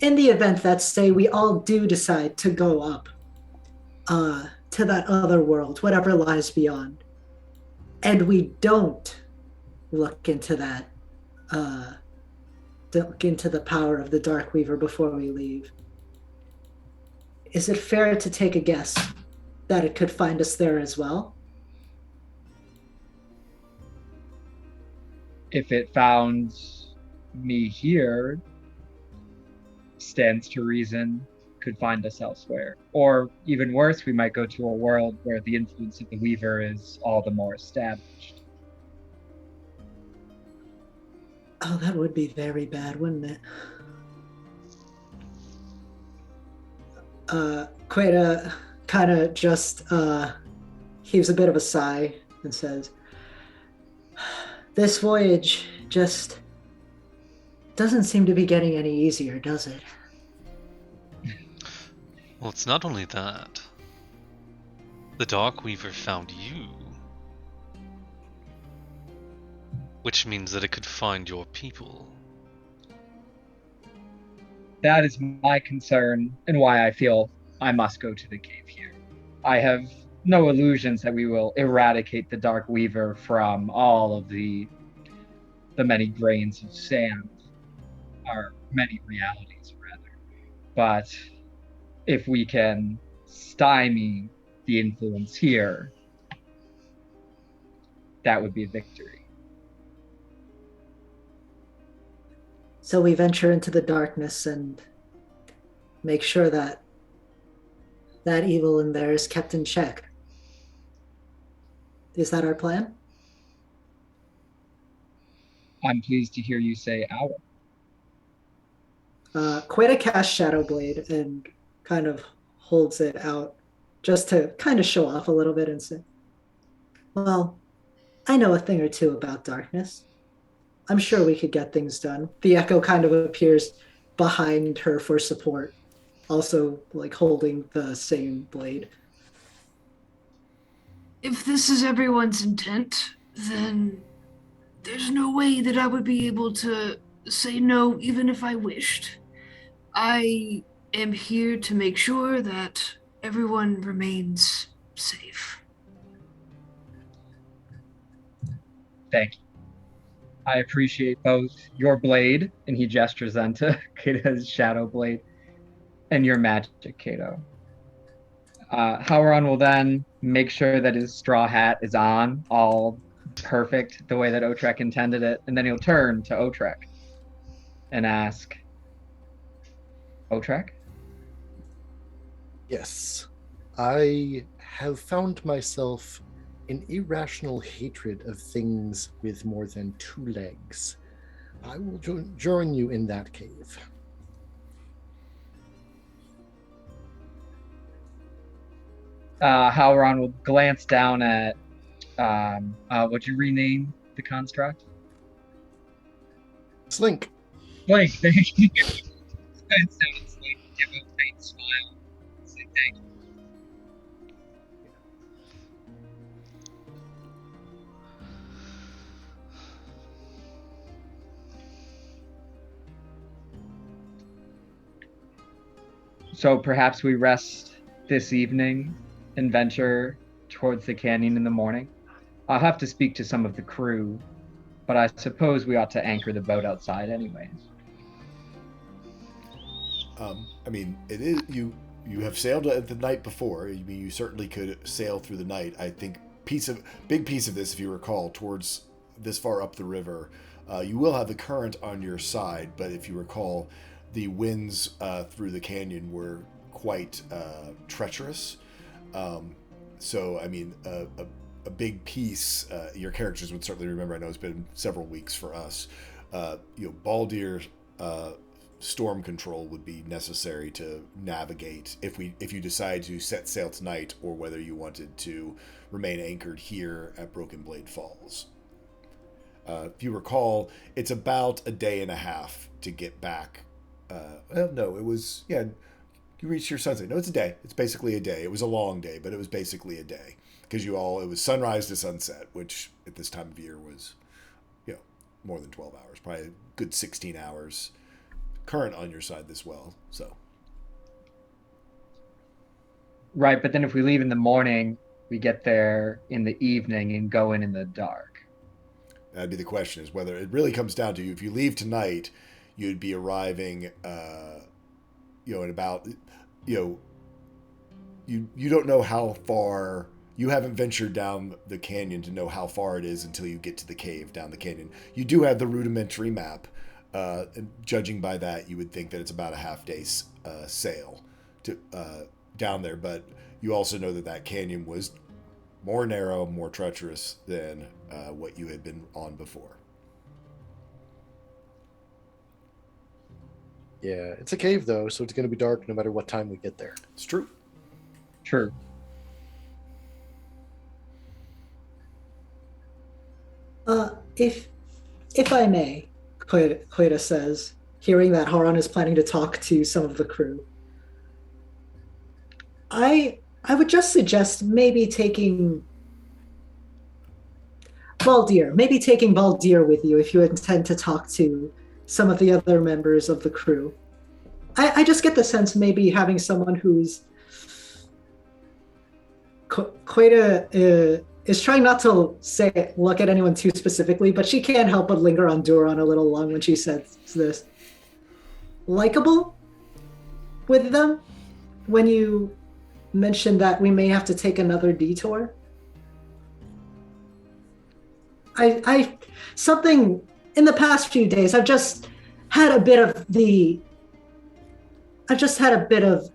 In the event that, say, we all do decide to go up to that other world, whatever lies beyond, and we don't look into that, uh, look into the power of the Dark Weaver before we leave, is it fair to take a guess that it could find us there as well? If it found me here, stands to reason could find us elsewhere. Or even worse, we might go to a world where the influence of the Weaver is all the more established. Oh, that would be very bad, wouldn't it? Queta kind of just heaves a bit of a sigh and says, "This voyage just doesn't seem to be getting any easier, does it?" Well, it's not only that. The Dark Weaver found you. Which means that it could find your people. That is my concern and why I feel I must go to the cave here. I have no illusions that we will eradicate the Dark Weaver from all of the many grains of sand, or many realities rather. But if we can stymie the influence here, that would be a victory. So we venture into the darkness and make sure that that evil in there is kept in check. Is that our plan? I'm pleased to hear you say our. Queta casts Shadow Blade and kind of holds it out just to kind of show off a little bit and say, "Well, I know a thing or two about darkness. I'm sure we could get things done." The Echo kind of appears behind her for support, also like holding the same blade. If this is everyone's intent, then there's no way that I would be able to say no even if I wished. I am here to make sure that everyone remains safe. Thank you. I appreciate both your blade, and he gestures then to Kato's shadow blade, and your magic, Kato. Howron will then make sure that his straw hat is on, all perfect, the way that Otrek intended it, and then he'll turn to Otrek and ask, Otrek? Yes. I have found myself in irrational hatred of things with more than two legs. I will join you in that cave. Howron will glance down at, would you rename the construct? Slink. Blake, thank you. Glance down at Slink, give a faint smile, say thank you. So perhaps we rest this evening and venture towards the canyon in the morning. I'll have to speak to some of the crew, but I suppose we ought to anchor the boat outside anyways. I mean, it is you have sailed the night before. I mean, you certainly could sail through the night. I think big piece of this, if you recall, towards this far up the river, you will have the current on your side. But if you recall, the winds through the canyon were quite treacherous. So, I mean, a big piece, your characters would certainly remember. I know it's been several weeks for us. Baldir storm control would be necessary to navigate if you decide to set sail tonight, or whether you wanted to remain anchored here at Broken Blade Falls. If you recall, it's about a day and a half to get back. No, it was, yeah, you reached your sunset. No, it's a day. It's basically a day. It was a long day, but it was basically a day. because it was sunrise to sunset, which at this time of year was, more than 12 hours, probably a good 16 hours current on your side as well. So. Right, but then if we leave in the morning, we get there in the evening and go in the dark. That'd be the question, is whether it really comes down to, if you leave tonight, you'd be arriving, in about, you don't know how far, you haven't ventured down the canyon to know how far it is until you get to the cave down the canyon. You do have the rudimentary map. And judging by that, you would think that it's about a half day's sail to down there, but you also know that canyon was more narrow, more treacherous than what you had been on before. Yeah, it's a cave though, so it's going to be dark no matter what time we get there. It's true. True. If I may, Queta says, hearing that Haran is planning to talk to some of the crew. I would just suggest maybe taking Baldir with you if you intend to talk to some of the other members of the crew. I just get the sense maybe having someone who's Queta is trying not to look at anyone too specifically, but she can't help but linger on Duran a little long when she says this. Likable with them when you mentioned that we may have to take another detour. I something in the past few days, I've just had a bit of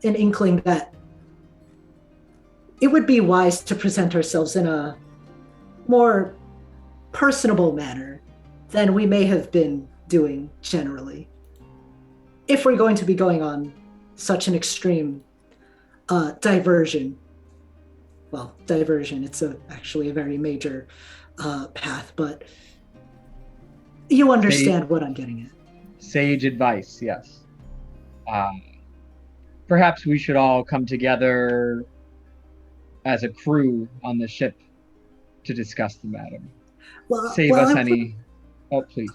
an inkling that it would be wise to present ourselves in a more personable manner than we may have been doing generally, if we're going to be going on such an extreme diversion. Well, diversion, it's actually a very major path, but you understand what I'm getting at. Sage advice, yes. Perhaps we should all come together as a crew on the ship to discuss the matter. Save us any... Oh, please.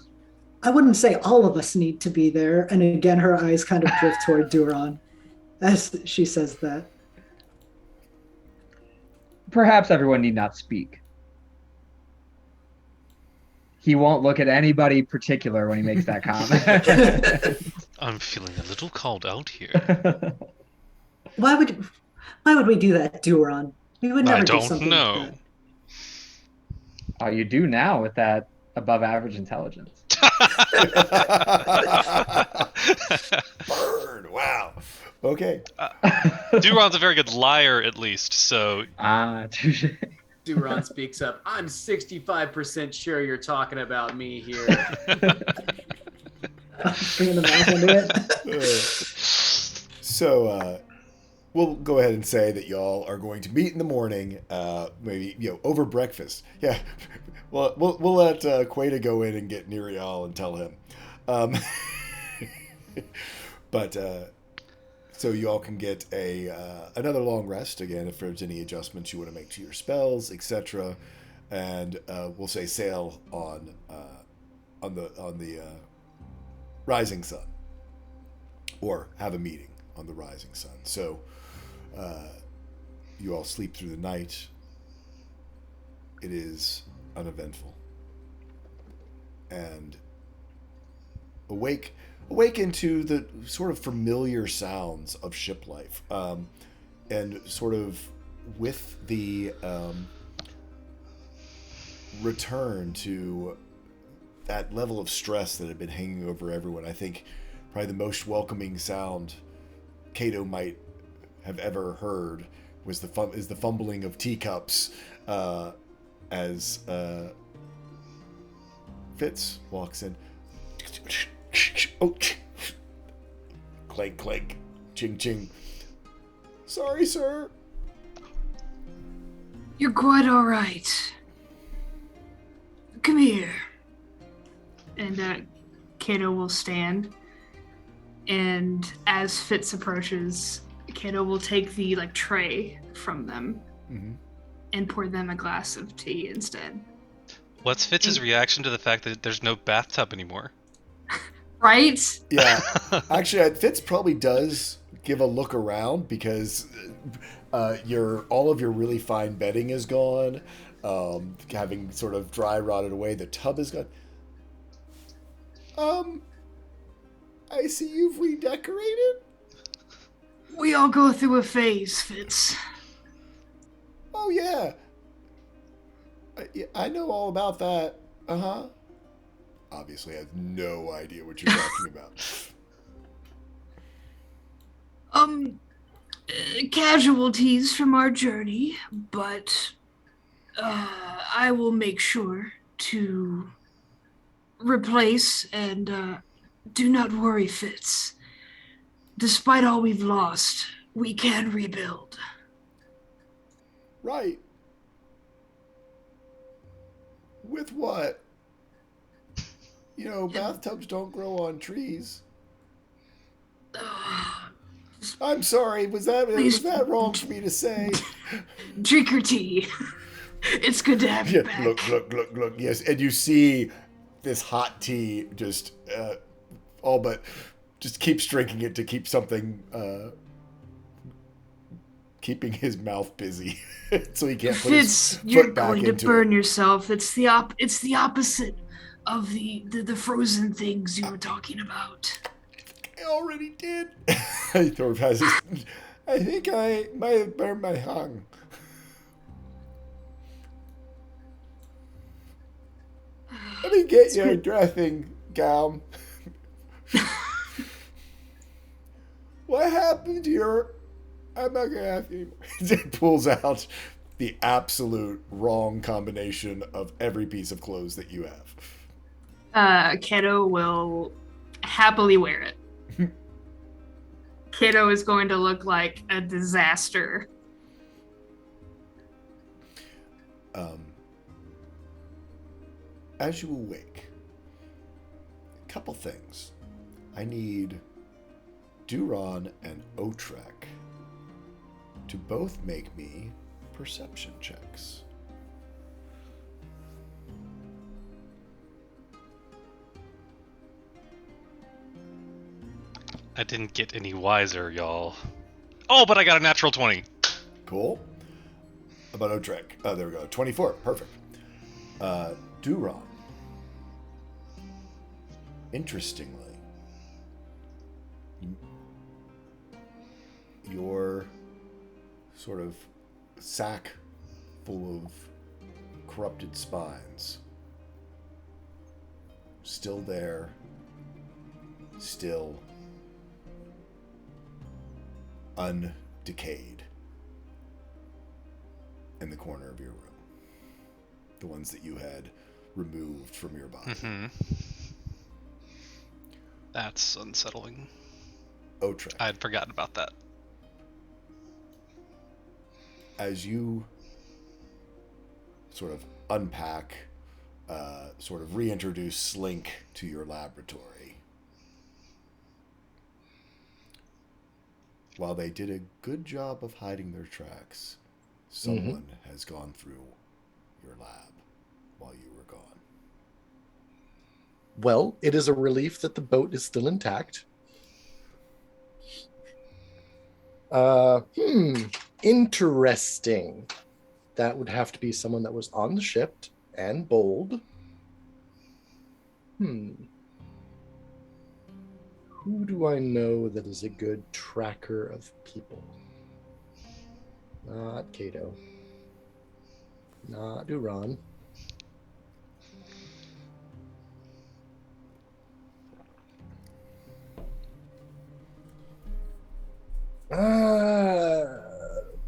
I wouldn't say all of us need to be there. And again, her eyes kind of drift toward Duran as she says that. Perhaps everyone need not speak. He won't look at anybody particular when he makes that comment. I'm feeling a little called out here. Why would we do that, Duran? We would never do something know. like that. Oh, you do now with that above average intelligence. Burn! Wow. Okay. Duran's a very good liar, at least, so... Touche. Duran speaks up. I'm 65% sure you're talking about me here. Bringing the mouth into it. So, we'll go ahead and say that y'all are going to meet in the morning, maybe, over breakfast. Yeah, well, we'll let Queta go in and get Nerial and tell him. But so you all can get another long rest again if there's any adjustments you want to make to your spells, etc. And we'll say sail on the rising sun, or have a meeting on the rising sun. So you all sleep through the night. It is uneventful, and awake into the sort of familiar sounds of ship life, and sort of with the return to that level of stress that had been hanging over everyone. I think probably the most welcoming sound Cato might have ever heard was the fumbling of teacups as Fitz walks in. Oh, clank, clank, ching, ching. Sorry, sir. You're quite all right. Come here. And Kato will stand. And as Fitz approaches, Kato will take the tray from them. Mm-hmm. and pour them a glass of tea instead. What's Fitz's reaction to the fact that there's no bathtub anymore? Right? Yeah, actually, Fitz probably does give a look around because all of your really fine bedding is gone, having sort of dry rotted away. The tub is gone. I see you've redecorated. We all go through a phase, Fitz. Oh yeah, I know all about that. Obviously, I have no idea what you're talking about. Casualties from our journey, but I will make sure to replace and do not worry, Fitz. Despite all we've lost, we can rebuild. Right. With what? Bathtubs don't grow on trees. I'm sorry. Was that wrong for me to say? Drink your tea. It's good to have you back. Look. Yes, and you see this hot tea just all but just keeps drinking it to keep something keeping his mouth busy so he can't put Fitz, his you're foot back going to into burn it. yourself. It's the opposite of the frozen things you were talking about. I already did. Thorpe has his, I think I might have burned my tongue. Let me get your dressing gown. What happened to your... I'm not going to ask you anymore. It pulls out the absolute wrong combination of every piece of clothes that you have. Kato will happily wear it. Kato is going to look like a disaster. As you awake, a couple things. I need Duron and Otrek to both make me perception checks. I didn't get any wiser, y'all. Oh, but I got a natural 20. Cool. How about Otrek? Oh, there we go. 24. Perfect. Duron. Interestingly, your sort of sack full of corrupted spines still there, still undecayed in the corner of your room. The ones that you had removed from your body. Mm-hmm. That's unsettling. Otrek. I had forgotten about that. As you sort of unpack, sort of reintroduce Slink to your laboratory, while they did a good job of hiding their tracks, someone has gone through your lab while you were gone. Well, it is a relief that the boat is still intact. Interesting. That would have to be someone that was on the ship and bold. Who do I know that is a good tracker of people? Not Kato. Not Duran.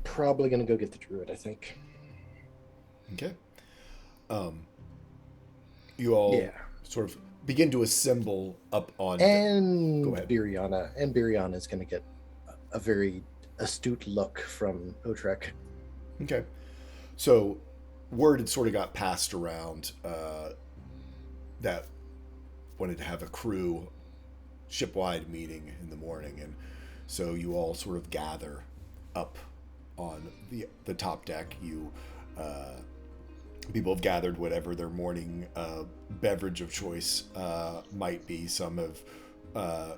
Probably gonna go get the druid, I think. Okay. You all sort of begin to assemble up on... And Go ahead. Biriana is gonna get a very astute look from Otrek. Okay. So word had sort of got passed around that wanted to have a crew shipwide meeting in the morning, and so you all sort of gather up on the top deck. You People have gathered whatever their morning beverage of choice might be. Some have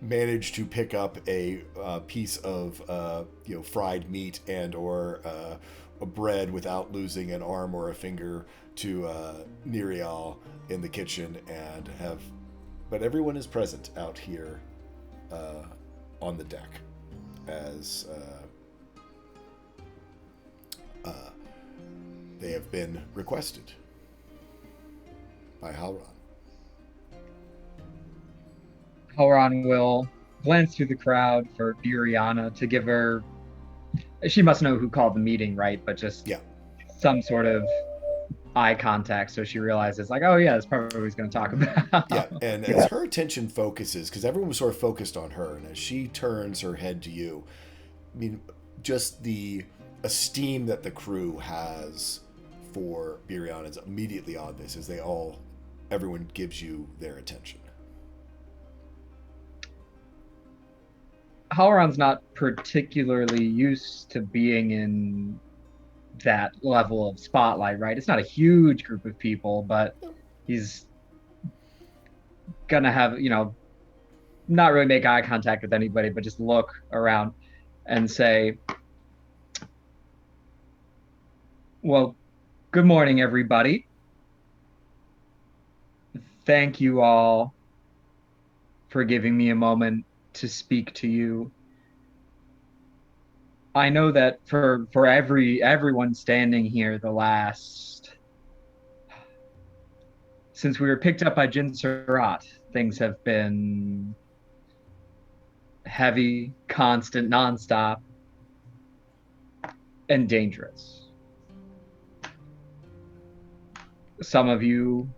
managed to pick up a piece of fried meat and or a bread without losing an arm or a finger to Nerial in the kitchen, and have. But everyone is present out here on the deck as they have been requested by Halron. Halron will glance through the crowd for Buriana to give her. She must know who called the meeting, right? But just some sort of eye contact, so she realizes, like, oh yeah, that's probably what he's going to talk about. Yeah, and as her attention focuses, because everyone was sort of focused on her, and as she turns her head to you, I mean, just the esteem that the crew has for Buriana is immediately obvious as everyone gives you their attention. Halron's not particularly used to being in that level of spotlight, right? It's not a huge group of people, but he's gonna have, not really make eye contact with anybody, but just look around and say, well, good morning, everybody. Thank you all for giving me a moment to speak to you. I know that for everyone standing here, since we were picked up by Jin Surat, things have been heavy, constant, nonstop, and dangerous. Some of you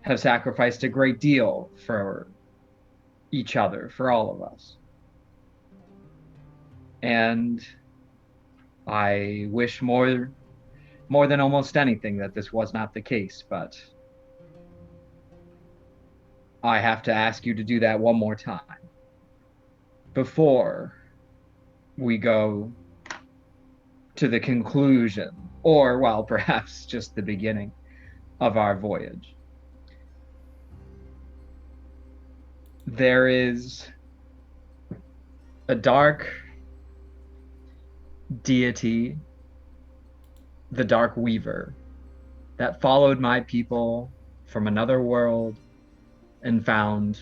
have sacrificed a great deal for each other, for all of us. And I wish more than almost anything that this was not the case, but I have to ask you to do that one more time before we go to the conclusion, or, well, perhaps just the beginning of our voyage. There is a dark deity, the Dark Weaver, that followed my people from another world and found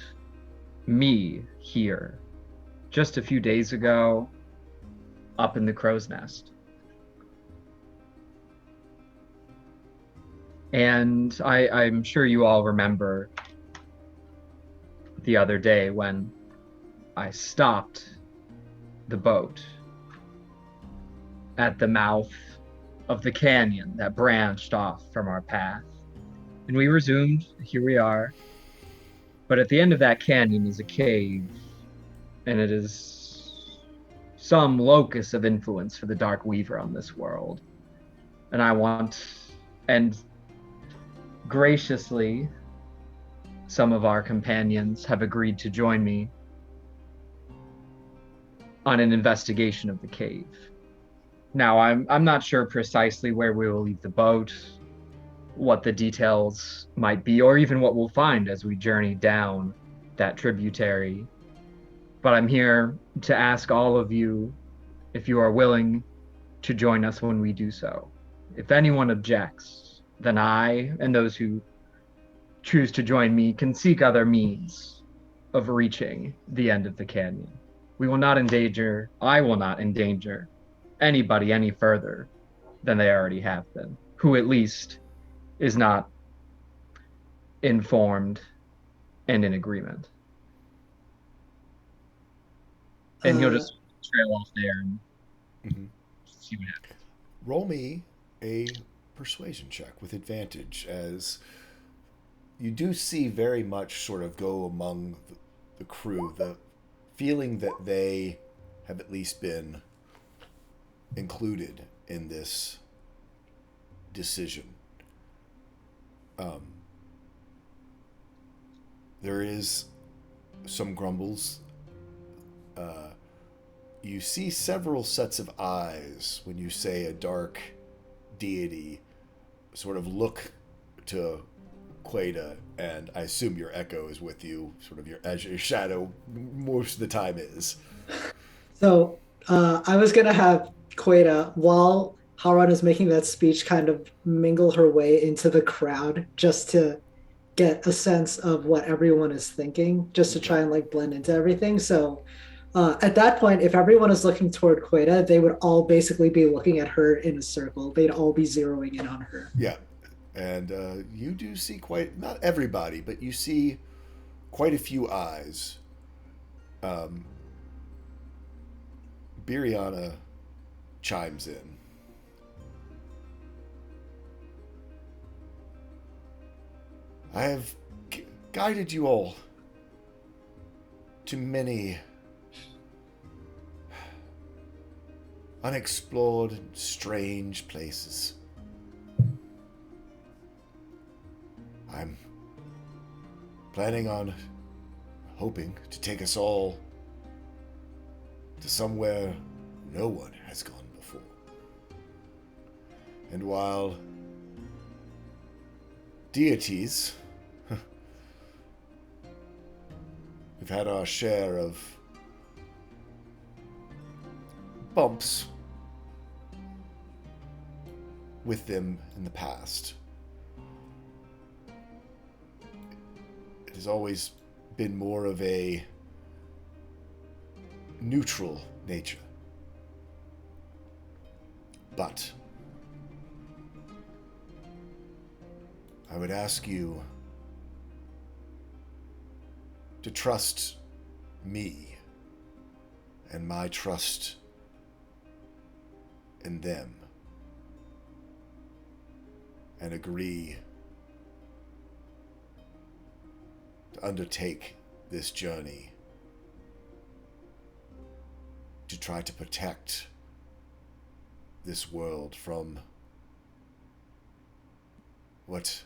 me here just a few days ago up in the crow's nest. And I'm sure you all remember the other day when I stopped the boat at the mouth of the canyon that branched off from our path. And we resumed, here we are. But at the end of that canyon is a cave, and it is some locus of influence for the Dark Weaver on this world. And graciously, some of our companions have agreed to join me on an investigation of the cave. Now, I'm not sure precisely where we will leave the boat, what the details might be, or even what we'll find as we journey down that tributary. But I'm here to ask all of you if you are willing to join us when we do so. If anyone objects, then I and those who choose to join me can seek other means of reaching the end of the canyon. I will not endanger anybody any further than they already have been, who at least is not informed and in agreement. And he'll just trail off there and see what happens. Roll me a persuasion check with advantage, as you do see very much sort of go among the crew, the feeling that they have at least been included in this decision. There is some grumbles. you see several sets of eyes when you say a dark deity sort of look to Queda, and I assume your echo is with you, sort of as your shadow most of the time is. So I was gonna have Queda, while Haran is making that speech, kind of mingle her way into the crowd just to get a sense of what everyone is thinking, just to try and like blend into everything. So at that point, if everyone is looking toward Queda, they would all basically be looking at her in a circle. They'd all be zeroing in on her. Yeah. And you do see not everybody, but you see quite a few eyes. Biriana chimes in. I have guided you all to many unexplored and strange places. I'm planning on hoping to take us all to somewhere no one has gone before. And while deities, we've had our share of bumps with them in the past. It has always been more of a neutral nature. But I would ask you to trust me and my trust in them, and agree to undertake this journey to try to protect this world from what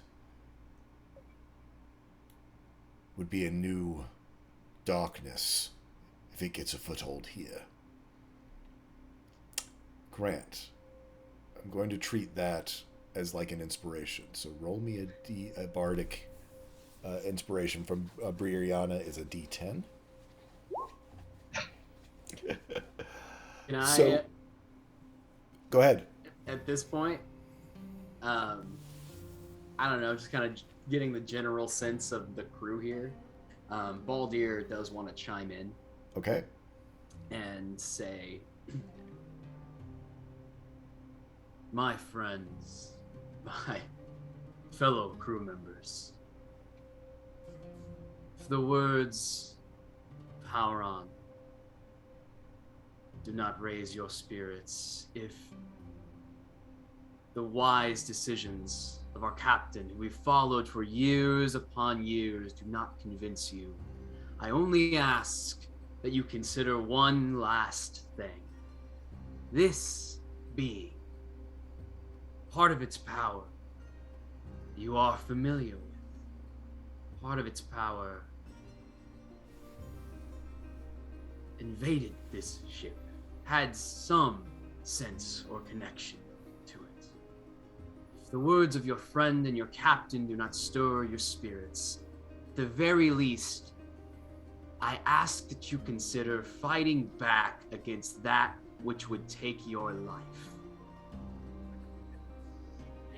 would be a new darkness if it gets a foothold here. Grant, I'm going to treat that as like an inspiration. So roll me a bardic inspiration from Brianna is a D10. Can I, So, go ahead. at this point, I don't know, just kind of getting the general sense of the crew here. Baldir does want to chime in Okay. and say, my friends, my fellow crew members, if the words of Hauron do not raise your spirits, if the wise decisions of our captain, who we've followed for years upon years, do not convince you, I only ask that you consider one last thing. This being, part of its power you are familiar with, part of its power invaded this ship, had some sense or connection to it. If the words of your friend and your captain do not stir your spirits, at the very least, I ask that you consider fighting back against that which would take your life.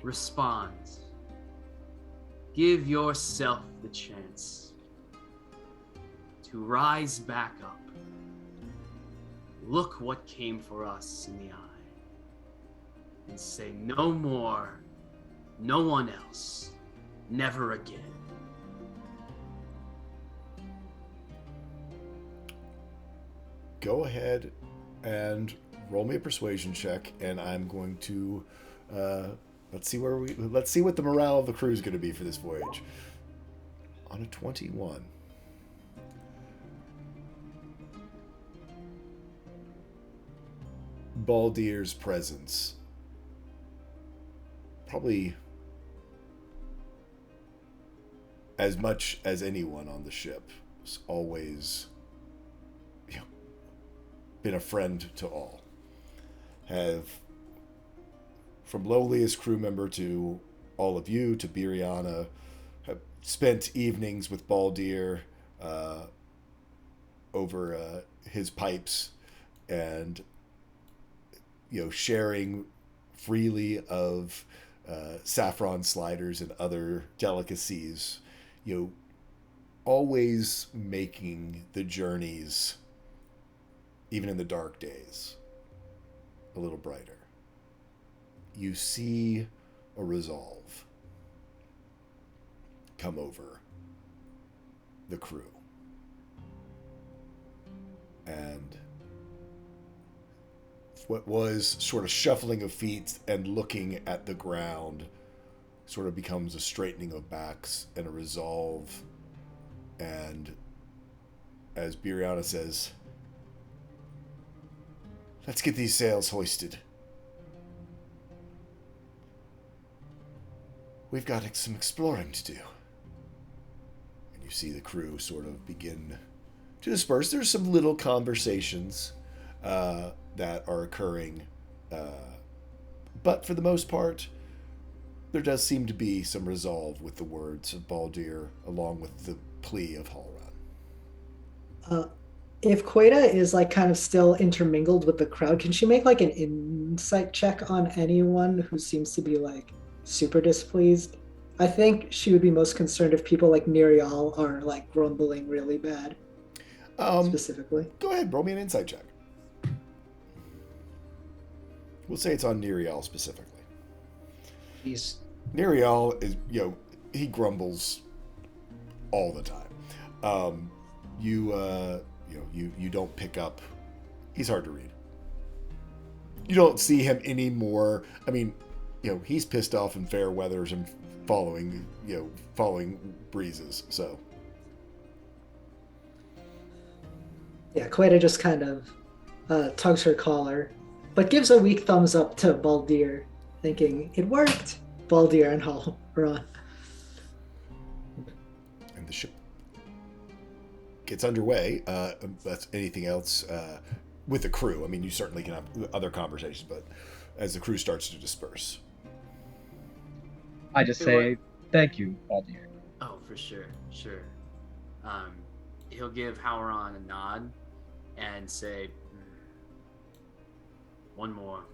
Respond. Give yourself the chance to rise back up. Look what came for us in the eye, and say no more, no one else, never again. Go ahead and roll me a persuasion check, and I'm going to let's see what the morale of the crew is going to be for this voyage. On a 21. Baldir's presence, probably as much as anyone on the ship, was always been a friend to all. Have, from lowliest crew member to all of you, to Biriana, have spent evenings with Baldir over his pipes, and sharing freely of saffron sliders and other delicacies. Always making the journeys, even in the dark days, a little brighter. You see a resolve come over the crew. And what was sort of shuffling of feet and looking at the ground sort of becomes a straightening of backs and a resolve. And as Biriana says, let's get these sails hoisted. We've got some exploring to do. And you see the crew sort of begin to disperse. There's some little conversations that are occurring. But for the most part, there does seem to be some resolve with the words of Baldir, along with the plea of Halran. If Queta is like kind of still intermingled with the crowd, can she make like an insight check on anyone who seems to be like super displeased? I think she would be most concerned if people like Nerial are like grumbling really bad. Specifically. Go ahead, roll me an insight check. We'll say it's on Nerial specifically. He's Nerial is, he grumbles all the time. You don't pick up. He's hard to read. You don't see him anymore. I mean, he's pissed off in fair weathers and following breezes. So yeah, Queta just kind of tugs her collar, but gives a weak thumbs up to Baldir, thinking it worked. Baldir and Halran. And the ship gets underway. That's anything else with the crew. I mean, you certainly can have other conversations, but as the crew starts to disperse. I just say thank you, Baldir. Oh, for sure. He'll give Halran a nod and say, one more.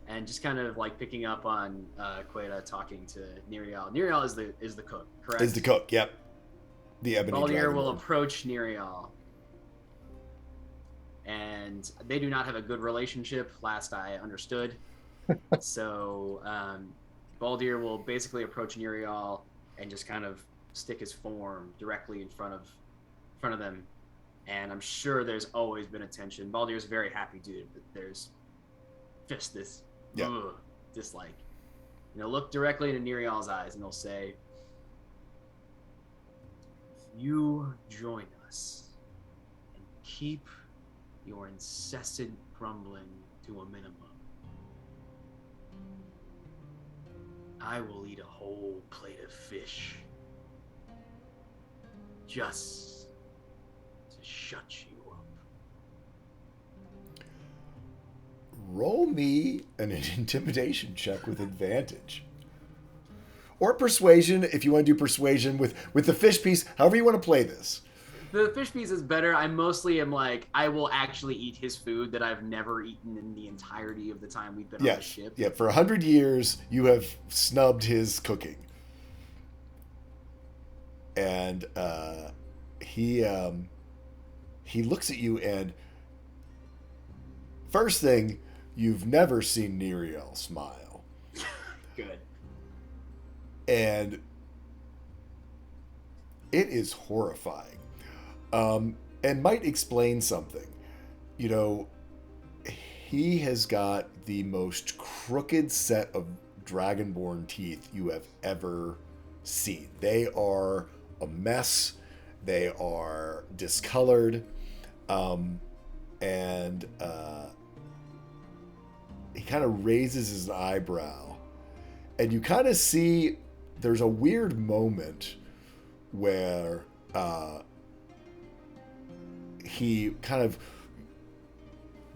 And just kind of like picking up on Queta talking to Nerial. Nerial is the cook, correct? Is the cook, yep. The ebony Baldir dragonborn. will approach Nerial. And they do not have a good relationship, last I understood. So Baldir will basically approach Nerial and just kind of stick his form directly in front of them. And I'm sure there's always been a tension. Baldir's a very happy dude, but there's just this dislike. Look directly into Nerial's eyes and he'll say, if you join us and keep your incessant grumbling to a minimum, I will eat a whole plate of fish just to shut you up. Roll me an intimidation check with advantage. Or persuasion, if you want to do persuasion with the fish piece, however you want to play this. The fish piece is better. I mostly am like, I will actually eat his food that I've never eaten in the entirety of the time we've been on the ship. Yeah, for 100 years, you have snubbed his cooking. And he looks at you, and first thing, you've never seen Nerial smile. Good. And it is horrifying. And might explain something. He has got the most crooked set of dragonborn teeth you have ever seen. They are a mess. They are discolored. And he kind of raises his eyebrow. And you kind of see there's a weird moment where he kind of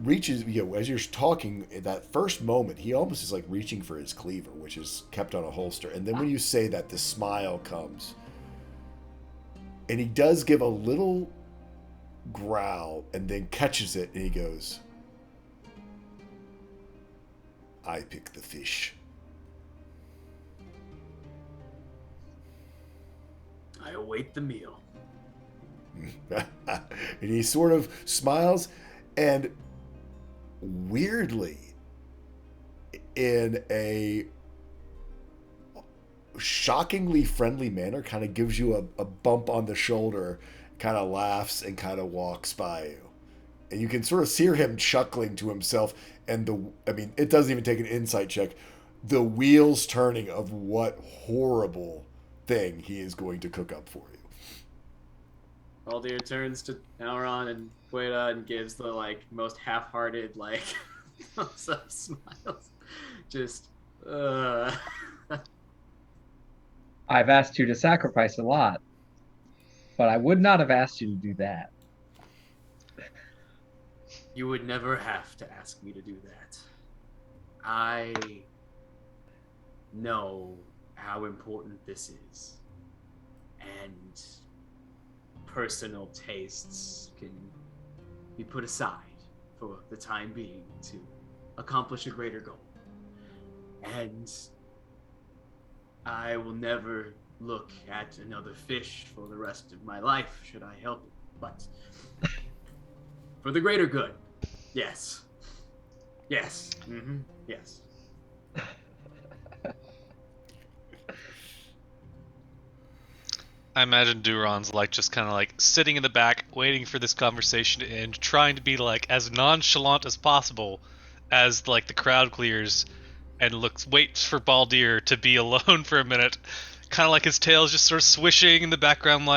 reaches, as you're talking at that first moment, he almost is like reaching for his cleaver, which is kept on a holster. And then when you say that, the smile comes. And he does give a little growl and then catches it and he goes, I pick the fish. I await the meal. And he sort of smiles and weirdly, in a shockingly friendly manner, kind of gives you a bump on the shoulder, kind of laughs and kind of walks by you. And you can sort of hear him chuckling to himself. And it doesn't even take an insight check. The wheels turning of what horrible thing he is going to cook up for you. Baldir turns to Elron and Queta and gives the most half-hearted thumbs up smiles. Just I've asked you to sacrifice a lot, but I would not have asked you to do that. You would never have to ask me to do that. I know how important this is. And personal tastes can be put aside for the time being to accomplish a greater goal. And I will never look at another fish for the rest of my life, should I help it. But for the greater good, yes. Yes. Mm-hmm. Yes. I imagine Duron's just kind of sitting in the back, waiting for this conversation to end, trying to be as nonchalant as possible as the crowd clears, and waits for Baldir to be alone for a minute, kind of his tail's just sort of swishing in the background,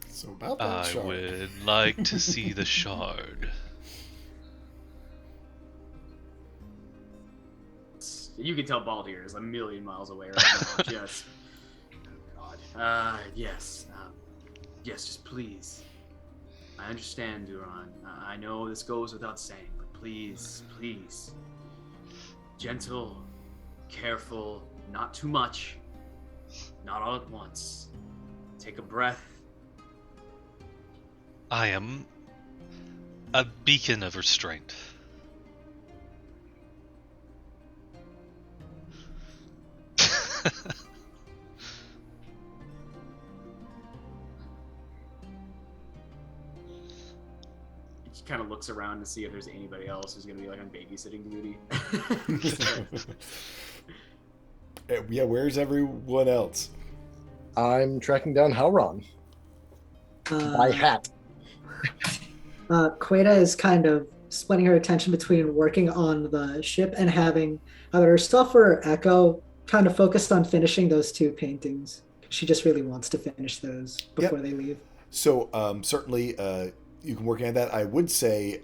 So about that I shard. would like to see the shard. You can tell Baldir is a million miles away right now. Just, oh God. Yes. Yes, just please. I understand, Duron. I know this goes without saying, but please, please. Gentle, careful, not too much, not all at once. Take a breath. I am a beacon of restraint. He kind of looks around to see if there's anybody else who's going to be on babysitting duty. Yeah, where's everyone else? I'm tracking down Howron. My hat. Queta is kind of splitting her attention between working on the ship and having either herself or Echo kind of focused on finishing those two paintings. She just really wants to finish those before they leave. So certainly you can work on that. I would say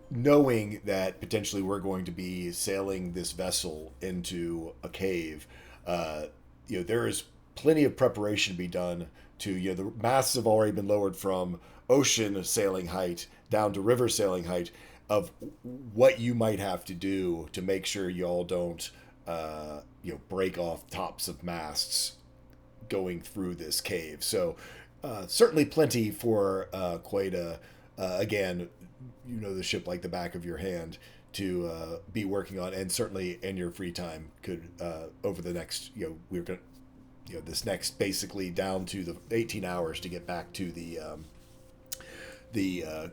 knowing that potentially we're going to be sailing this vessel into a cave, there is plenty of preparation to be done to, the masts have already been lowered from ocean sailing height down to river sailing height, of what you might have to do to make sure y'all don't, break off tops of masts going through this cave. So certainly plenty for Queta, again, the ship like the back of your hand, to be working on, and certainly in your free time could over the next, we're going to, this next basically down to the 18 hours to get back to the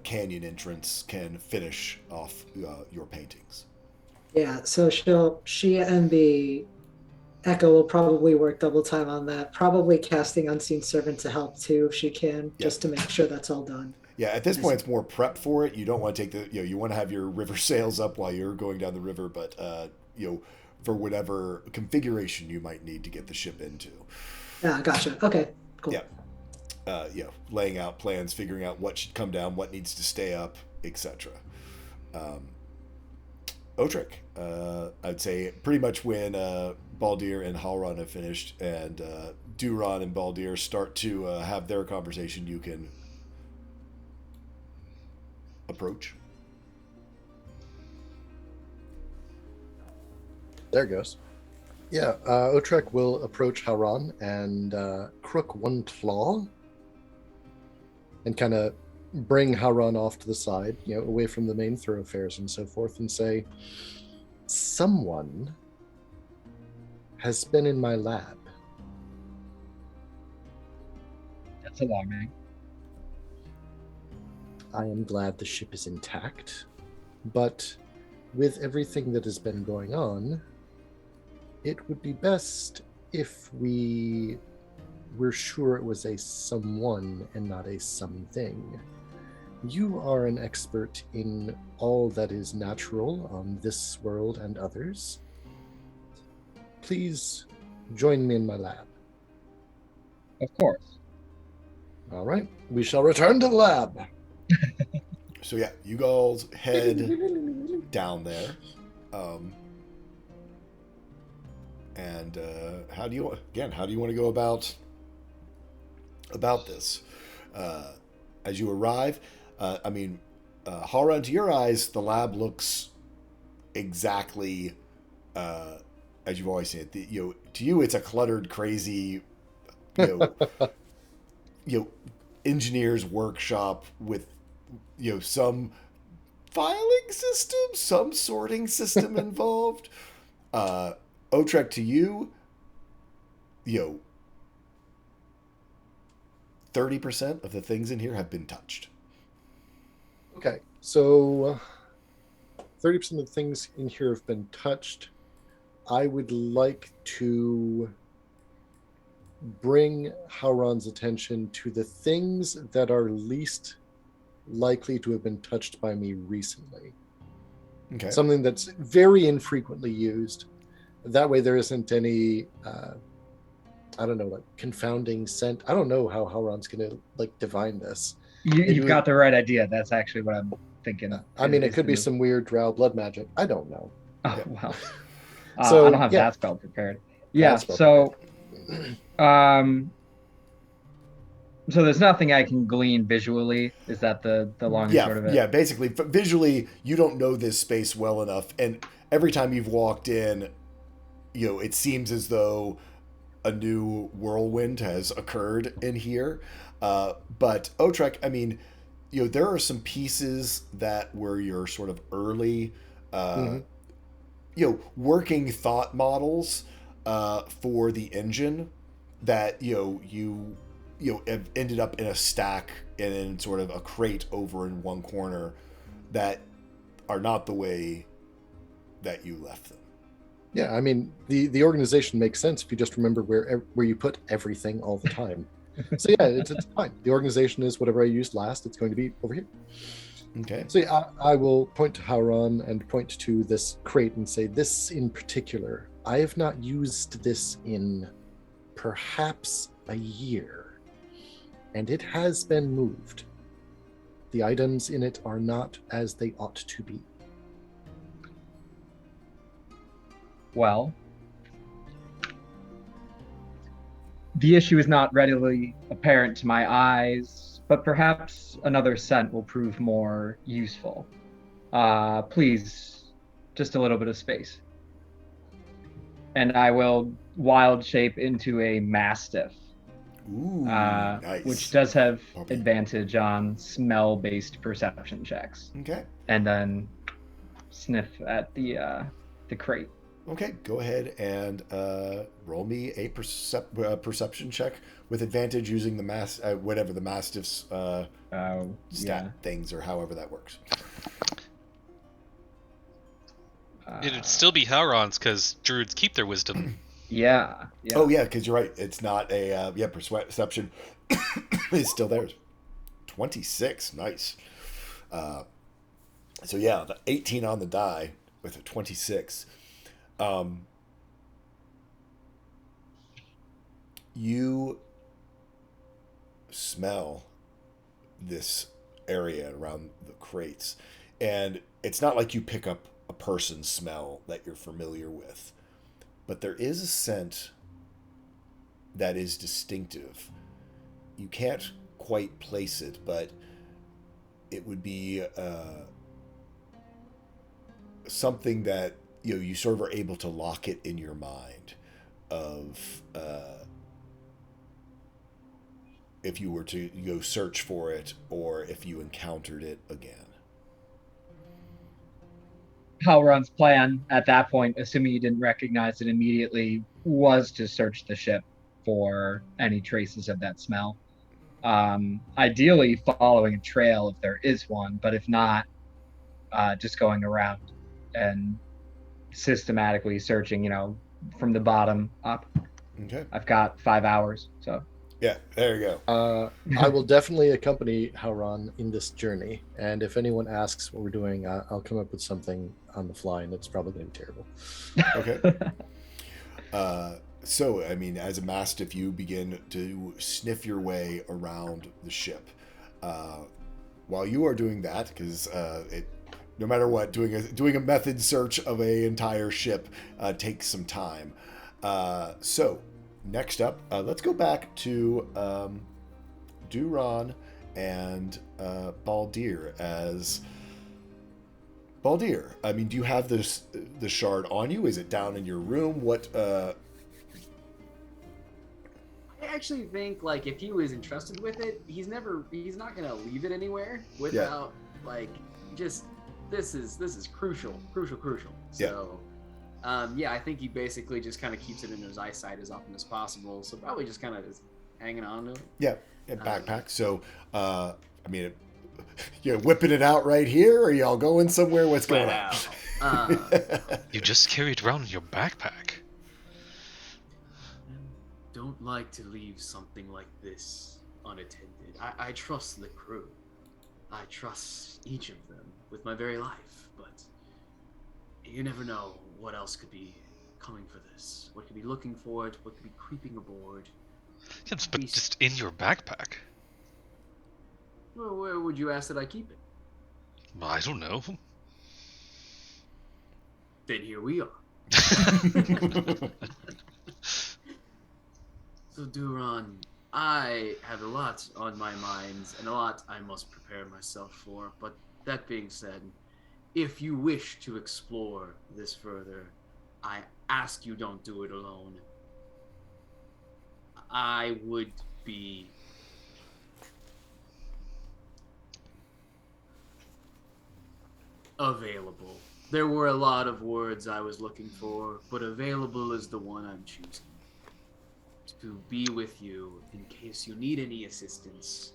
canyon entrance, can finish off your paintings. Yeah, so she and the Echo will probably work double time on that, probably casting Unseen Servant to help too if she can, just to make sure that's all done. Yeah, at this point it's more prep for it. You don't want to take the, you want to have your river sails up while you're going down the river, but for whatever configuration you might need to get the ship into. Yeah, gotcha. Okay, cool. Yeah. Laying out plans, figuring out what should come down, what needs to stay up, etc. Otrick, I'd say pretty much when Baldir and Halron have finished, and Duron and Baldir start to have their conversation, you can approach. There it goes. Yeah, Otrek will approach Haran and crook one claw and kind of bring Haran off to the side, away from the main thoroughfares and so forth, and say, someone has been in my lab. That's alarming. I am glad the ship is intact, but with everything that has been going on, it would be best if we were sure it was a someone and not a something. You are an expert in all that is natural on this world and others. Please join me in my lab. Of course. All right, we shall return to the lab. So yeah, you guys head down there. And how do you want to go about this? As you arrive, Halran, to your eyes, the lab looks exactly as you've always seen it. To you, it's a cluttered, crazy, engineer's workshop with some filing system, some sorting system involved. Otrek, to you, 30% of the things in here have been touched. Okay, so 30% of the things in here have been touched. I would like to bring Hauron's attention to the things that are least likely to have been touched by me recently. Okay. Something that's very infrequently used. That way there isn't any, confounding scent. I don't know how Hauron's going to, divine this. You've got the right idea. That's actually what I'm thinking. It could be some weird drow blood magic. I don't know. Oh, well. So, I don't have that spell prepared. Yeah, so there's nothing I can glean visually. Is that the long and short of it? Yeah, basically, visually, you don't know this space well enough. And every time you've walked in, it seems as though a new whirlwind has occurred in here. But Otrek, there are some pieces that were your sort of early, working thought models for the engine that you have ended up in a stack and in sort of a crate over in one corner that are not the way that you left them. Yeah, the organization makes sense if you just remember where you put everything all the time. So yeah, it's fine. The organization is whatever I used last. It's going to be over here. Okay. So yeah, I will point to Hauron and point to this crate and say, this in particular, I have not used this in perhaps a year, and it has been moved. The items in it are not as they ought to be. Well, the issue is not readily apparent to my eyes, but perhaps another scent will prove more useful. Please, just a little bit of space. And I will wild shape into a mastiff. Ooh, nice. Which does have advantage on smell-based perception checks. Okay. And then sniff at the crate. Okay, go ahead and roll me a perception check with advantage using the whatever the mastiff's stat things or however that works. It'd still be Hauron's because druids keep their wisdom. Yeah. Oh yeah, because you're right. It's not a perception. It's still theirs. 26, nice. So yeah, the 18 on the die with a 26. You smell this area around the crates, and it's not like you pick up a person smell that you're familiar with. But there is a scent that is distinctive. You can't quite place it, but it would be something that you sort of are able to lock it in your mind of if you were to go search for it or if you encountered it again. Halron's plan at that point, assuming he didn't recognize it immediately, was to search the ship for any traces of that smell. Ideally following a trail if there is one, but if not, just going around and systematically searching, from the bottom up. Okay. I've got 5 hours, so. Yeah, there you go. I will definitely accompany Hauron in this journey, and if anyone asks what we're doing, I'll come up with something on the fly, and it's probably going to be terrible. Okay. So, I mean, as a mastiff, you begin to sniff your way around the ship. While you are doing that, because no matter what, doing a method search of an entire ship takes some time. So, next up, let's go back to Duran and Baldir as Baldir. I mean, do you have the shard on you? Is it down in your room? What? I actually think like if he was entrusted with it, he's not gonna leave it anywhere without just this is crucial. So I think he basically just kind of keeps it in his eyesight as often as possible. So probably just kind of is hanging on to it. Yeah, backpack. So I mean, whipping it out right here, or y'all going somewhere? What's going on? You just carried around in your backpack. Don't like to leave something like this unattended. I trust the crew. I trust each of them with my very life, but you never know what else could be coming for this. What could be looking for it, what could be creeping aboard. Yes, but just in your backpack. Well, where would you ask that I keep it? I don't know. Then here we are. So, Duran, I have a lot on my mind and a lot I must prepare myself for. But that being said, if you wish to explore this further, I ask you don't do it alone. I would be available. There were a lot of words I was looking for, but available is the one I'm choosing. To be with you in case you need any assistance,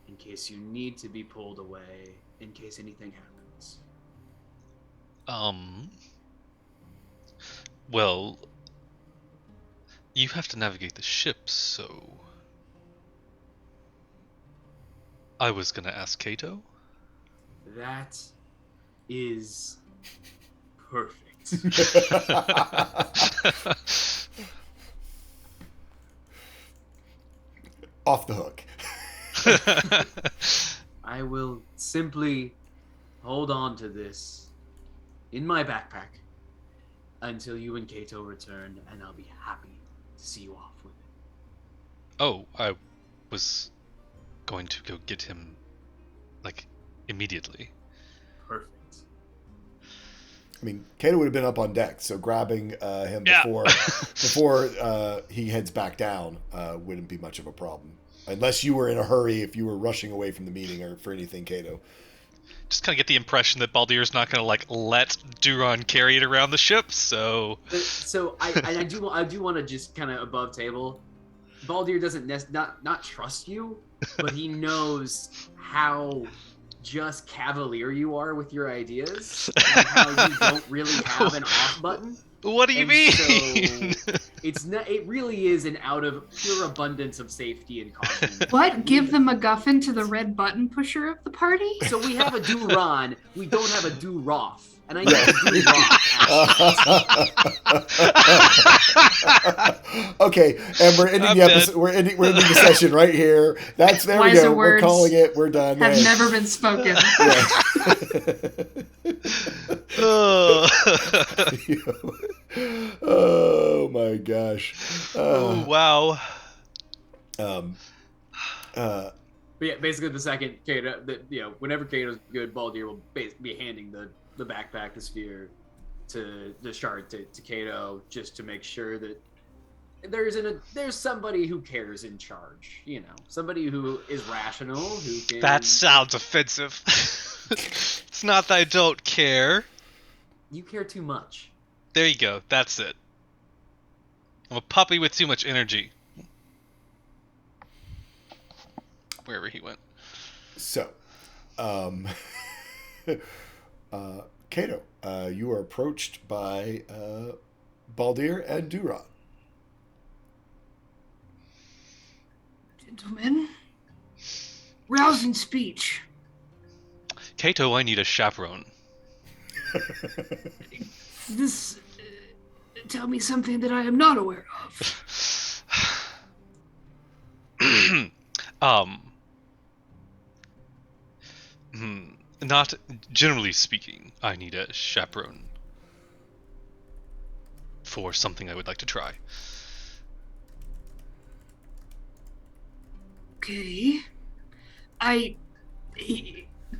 in case you need to be pulled away, in case anything happens. Well, you have to navigate the ship, so I was gonna ask Kato. That is perfect. Off the hook. I will simply hold on to this in my backpack until you and Kato return, and I'll be happy to see you off with it. Oh, I was going to go get him, immediately. Perfect. I mean, Kato would have been up on deck, so grabbing him Yeah. before he heads back down wouldn't be much of a problem. Unless you were in a hurry, if you were rushing away from the meeting or for anything, Kato. Just kind of get the impression that Baldir's not going to let Duran carry it around the ship, so... So I do want to just kind of above table. Baldir doesn't not trust you, but he knows how just cavalier you are with your ideas, and how you don't really have an off button. What do you mean? So it really is an out of pure abundance of safety and caution. What? Give the MacGuffin to the red button pusher of the party? So we have a Duran, we don't have a Duroff. And I need a Duroff. Okay, and we're ending the episode. We're ending the session right here. There we Wiser go. We're words calling it. We're done. have never been spoken. Yeah. Oh my gosh. Oh wow. Um, But yeah, basically the second Kato, whenever Kato's good, Baldir will be handing the backpack, the sphere, to the shard to Kato, just to make sure that there's somebody who cares in charge. Somebody who is rational, who can. That sounds offensive. It's not that I don't care. You care too much. There you go. That's it. I'm a puppy with too much energy. Wherever he went. So, Kato, you are approached by Baldir and Duran. Gentlemen, rousing speech. Kato, I need a chaperone. This tell me something that I am not aware of. Not generally speaking, I need a chaperone for something I would like to try. Okay.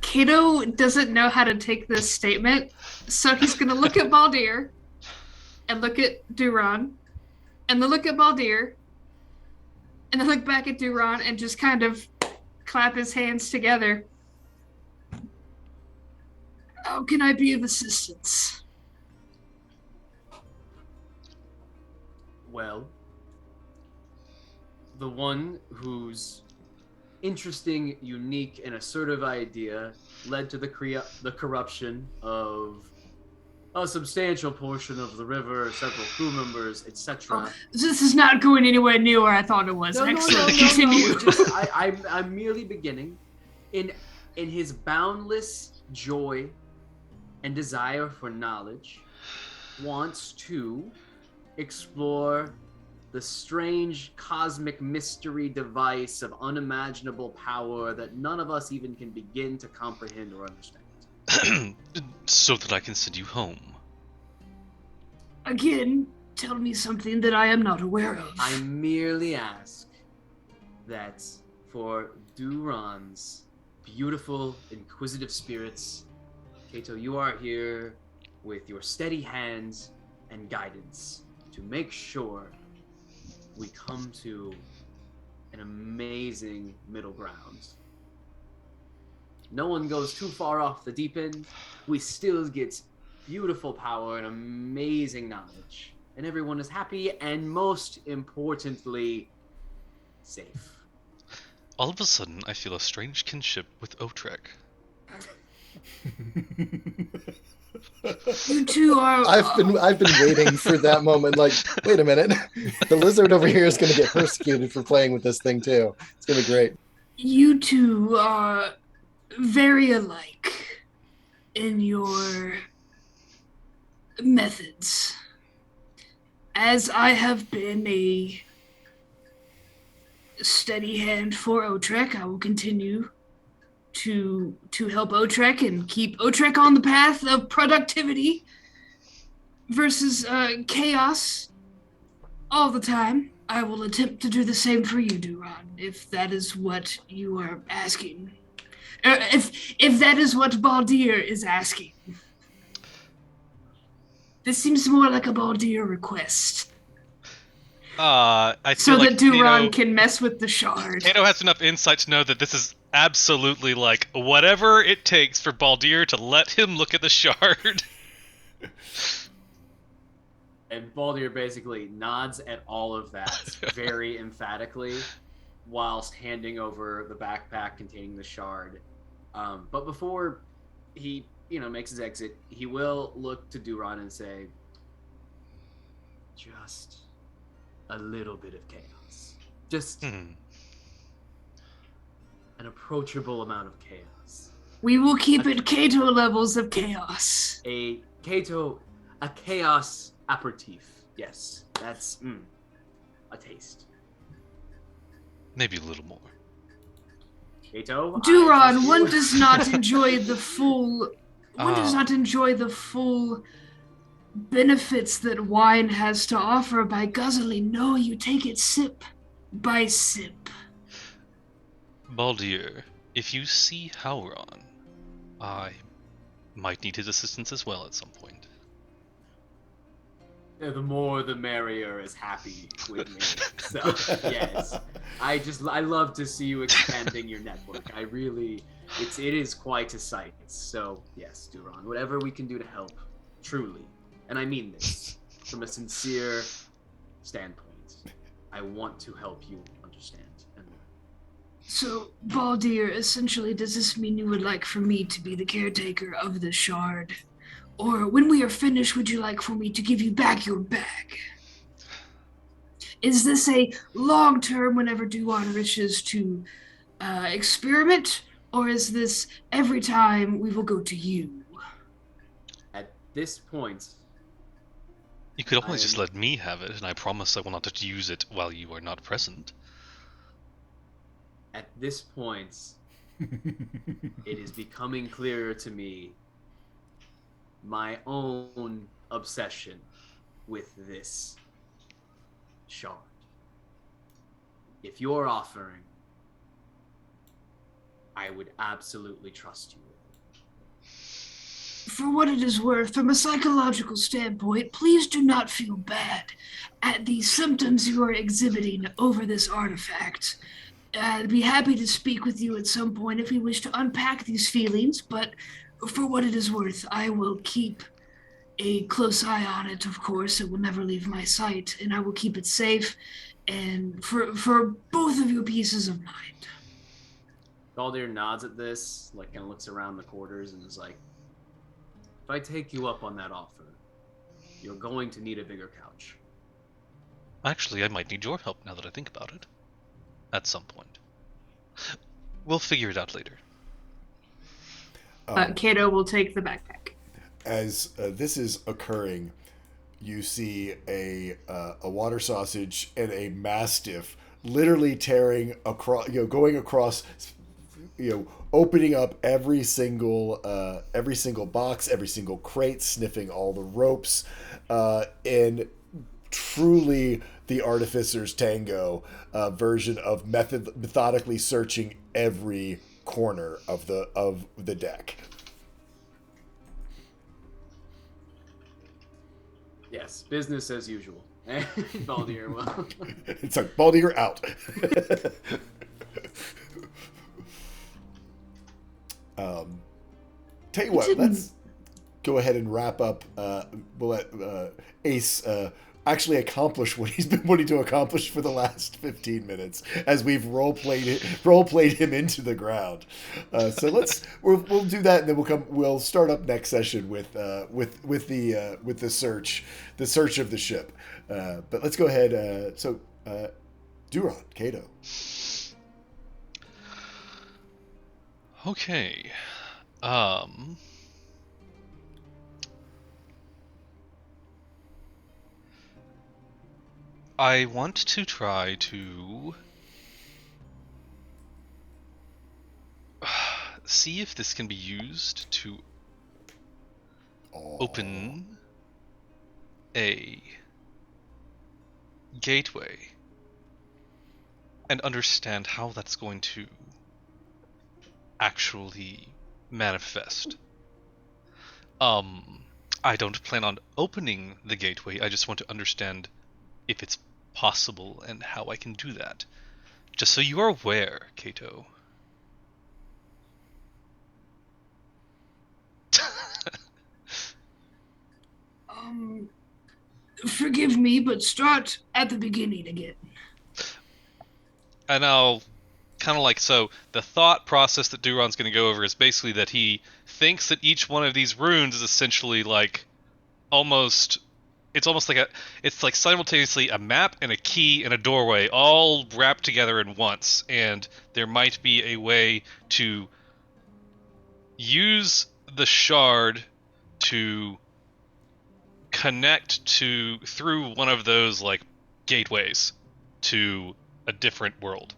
Kato doesn't know how to take this statement, so he's gonna look at Baldir and look at Duran and then look at Baldir and then look back at Duran and just kind of clap his hands together. How can I be of assistance? Well, the one whose interesting, unique, and assertive idea led to the corruption of a substantial portion of the river, several crew members, etc. Oh, this is not going anywhere near where I thought it was. Excellent. Continue. I'm merely beginning. In his boundless joy and desire for knowledge, wants to explore the strange cosmic mystery device of unimaginable power that none of us even can begin to comprehend or understand. So that I can send you home. Again, tell me something that I am not aware of. I merely ask that for Duran's beautiful, inquisitive spirits, Kato, you are here with your steady hands and guidance to make sure we come to an amazing middle ground. No one goes too far off the deep end. We still get beautiful power and amazing knowledge. And everyone is happy and, most importantly, safe. All of a sudden, I feel a strange kinship with Otrek. You two are. I've been waiting for that moment. Like, wait a minute, the lizard over here is going to get persecuted for playing with this thing too. It's going to be great. You two are very alike in your methods. As I have been a steady hand for Otrek, I will continue to help Otrek and keep Otrek on the path of productivity versus chaos all the time. I will attempt to do the same for you, Duran, if that is what you are asking. If that is what Baldir is asking. This seems more like a Baldir request. I feel so like that Duran Kato, can mess with the shard. Kato has enough insight to know that this is absolutely like whatever it takes for Baldir to let him look at the shard. And Baldir basically nods at all of that very emphatically whilst handing over the backpack containing the shard. But before he, makes his exit, he will look to Duran and say, just a little bit of chaos. Just an approachable amount of chaos. We will keep it Kato levels of chaos. A chaos aperitif. Yes, that's a taste. Maybe a little more. Kato, Duran, one does not enjoy the full one does not enjoy the full benefits that wine has to offer by guzzling. No, you take it sip by sip. Baldir, if you see Hauron, I might need his assistance as well at some point. The more the merrier is happy with me. So yes, I love to see you expanding your network. It is quite a sight. So yes, Duran, whatever we can do to help, truly, and I mean this from a sincere standpoint. I want to help you understand. And So, Baldir, essentially, does this mean you would like for me to be the caretaker of the shard? Or when we are finished, would you like for me to give you back your bag? Is this a long term whenever Duan wishes to experiment? Or is this every time we will go to you? at this point, You could always just let me have it, and I promise I will not use it while you are not present. at this point, it is becoming clearer to me my own obsession with this shard. If you're offering, I would absolutely trust you. For what it is worth, from a psychological standpoint, please do not feel bad at the symptoms you are exhibiting over this artifact. I'd be happy to speak with you at some point if you wish to unpack these feelings, but for what it is worth, I will keep a close eye on it, of course. It will never leave my sight, and I will keep it safe and for both of your pieces of mind. Baldir nods at this, like kind of looks around the quarters and is like, if I take you up on that offer, you're going to need a bigger couch. Actually, I might need your help now that I think about it. At some point. We'll figure it out later. Kato will take the backpack. As this is occurring, you see a water sausage and a mastiff literally tearing across, going across, opening up every single box, every single crate, sniffing all the ropes, and truly the Artificer's Tango version of methodically searching every corner of the deck. Yes, business as usual. Baldir, well. It's like, Baldir out. Tell you what, let's go ahead and wrap up. We'll let Ace actually accomplish what he's been wanting to accomplish for the last 15 minutes, as we've role played him into the ground. So we'll do that, and then we'll start up next session with the search of the ship. But let's go ahead. Duran, Kato. Okay. I want to try to see if this can be used to open a gateway and understand how that's going to actually manifest. I don't plan on opening the gateway, I just want to understand if it's possible and how I can do that. Just so you are aware, Kato. Forgive me, but start at the beginning again. And I'll kind of so the thought process that Duron's going to go over is basically that he thinks that each one of these runes is essentially it's like simultaneously a map and a key and a doorway all wrapped together in once, and there might be a way to use the shard to connect through one of those gateways to a different world.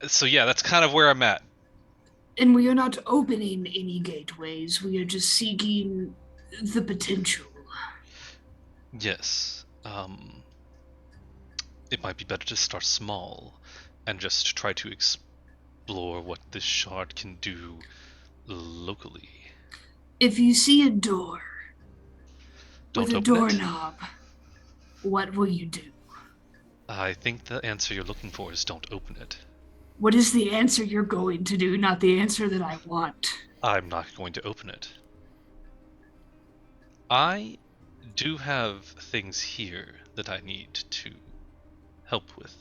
So yeah, that's kind of where I'm at. And we are not opening any gateways. We are just seeking the potential. Yes. It might be better to start small and just try to explore what this shard can do locally. If you see a door with Don't a open it. doorknob, what will you do? I think the answer you're looking for is don't open it. What is the answer you're going to do, not the answer that I want? I'm not going to open it. I do have things here that I need to help with.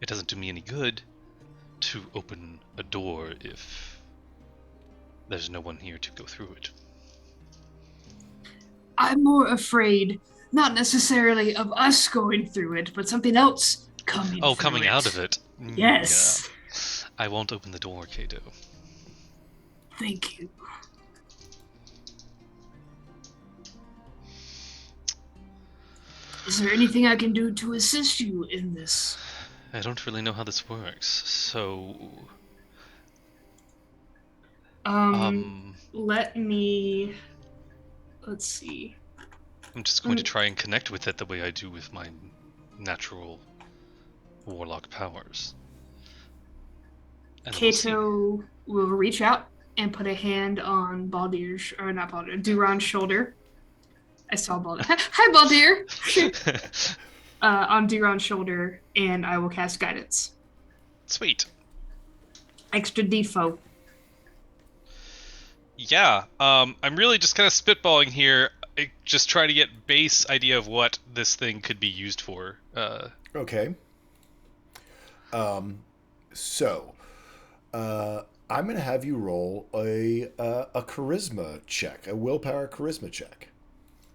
It doesn't do me any good to open a door if there's no one here to go through it. I'm more afraid, not necessarily of us going through it, but something else coming through Coming it. out of it. Yes. Yeah. I won't open the door, Kato. Thank you. Is there anything I can do to assist you in this? I don't really know how this works, so... Let me... Let's see. I'm just going to try and connect with it the way I do with my natural warlock powers. And Kato will reach out and put a hand on Baldir's, or not Baldir, Duron's shoulder. I saw Baldir. Hi, Baldir! On Duron's shoulder, and I will cast Guidance. Sweet. Extra defo. Yeah, I'm really just kind of spitballing here, just trying to get base idea of what this thing could be used for. Okay. So, I'm going to have you roll a charisma check, a willpower charisma check.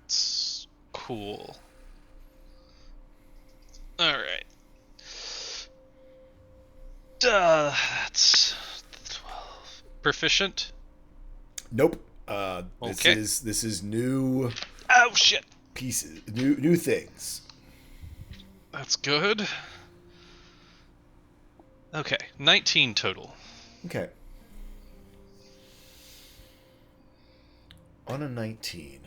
It's cool. All right. That's 12. Proficient? Nope. Okay. This is new Oh shit. pieces, new things. That's good. Okay, 19 total. Okay. On a 19,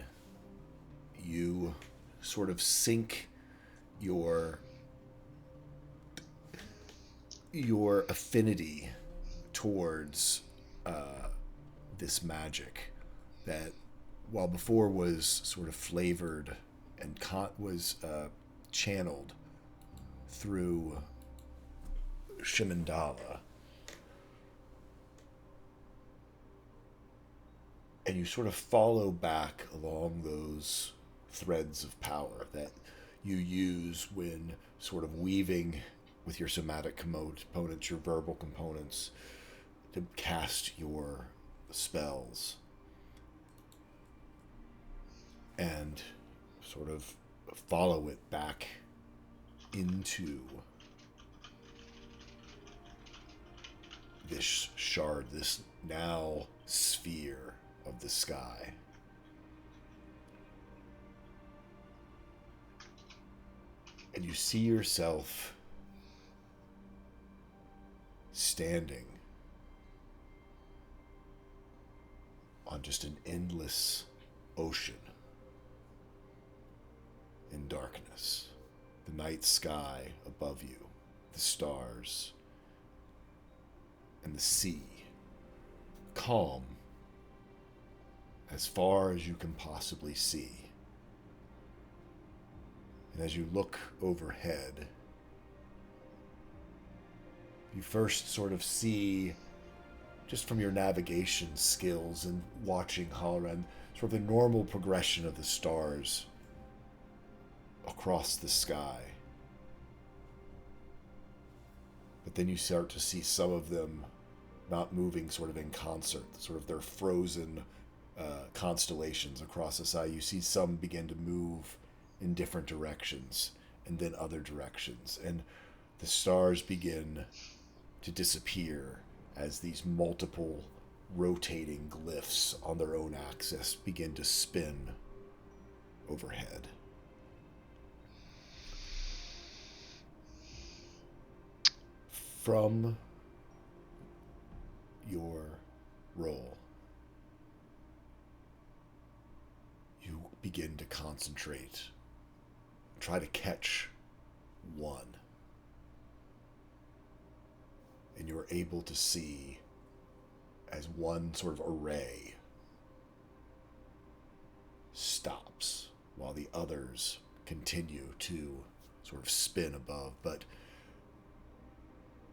you sort of sync your affinity towards this magic that, while before was sort of flavored and was channeled through Shimandala, and you sort of follow back along those threads of power that you use when sort of weaving with your somatic components, your verbal components, to cast your spells, and sort of follow it back into this shard, this now sphere of the sky. And you see yourself standing on just an endless ocean in darkness. The night sky above you, the stars, and the sea, calm as far as you can possibly see. And as you look overhead, you first sort of see, just from your navigation skills and watching Halloran, sort of the normal progression of the stars across the sky. But then you start to see some of them not moving sort of in concert, sort of their frozen constellations across the sky. You see some begin to move in different directions and then other directions. And the stars begin to disappear as these multiple rotating glyphs on their own axis begin to spin overhead. From your roll, you begin to concentrate, try to catch one, and you're able to see as one sort of array stops while the others continue to sort of spin above, but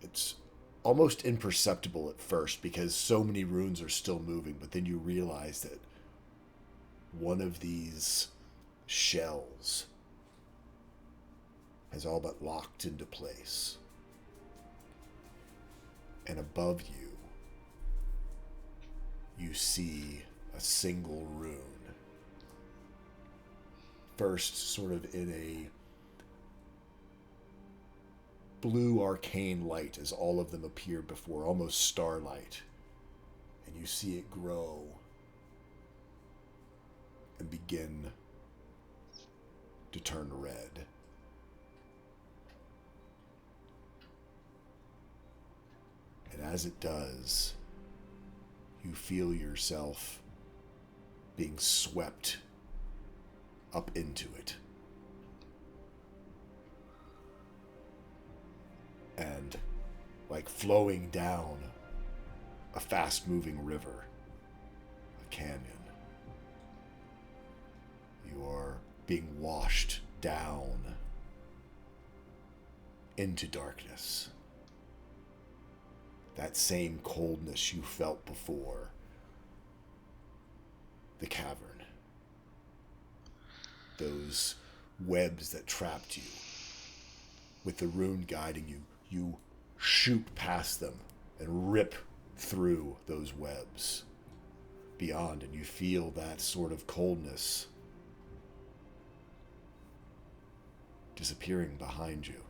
it's almost imperceptible at first because so many runes are still moving, but then you realize that one of these shells has all but locked into place. And above you, you see a single rune. First, sort of in a blue arcane light as all of them appeared before, almost starlight. And you see it grow and begin to turn red. And as it does, you feel yourself being swept up into it. And like flowing down a fast-moving river, a canyon, you are being washed down into darkness. That same coldness you felt before the cavern. Those webs that trapped you. With the rune guiding you, you shoot past them and rip through those webs beyond, and you feel that sort of coldness disappearing behind you,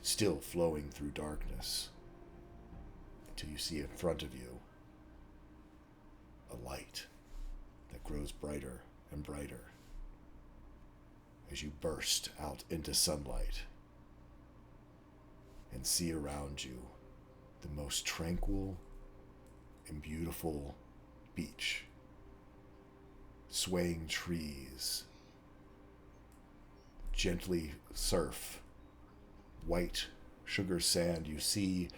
still flowing through darkness, until you see in front of you a light that grows brighter and brighter as you burst out into sunlight and see around you the most tranquil and beautiful beach, swaying trees, gently surf, white sugar sand. You see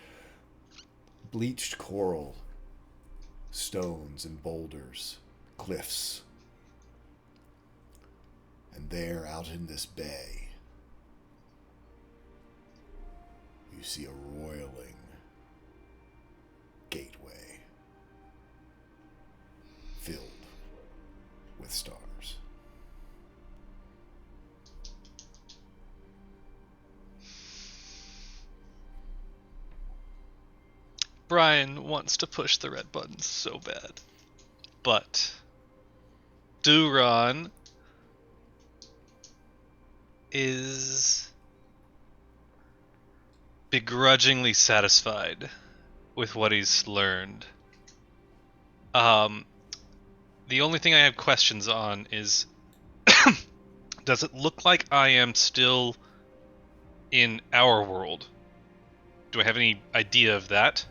bleached coral, stones and boulders, cliffs. And there, out in this bay, you see a roiling gateway filled with stars. Brian wants to push the red button so bad. But Duran is begrudgingly satisfied with what he's learned. The only thing I have questions on is does it look like I am still in our world? Do I have any idea of that?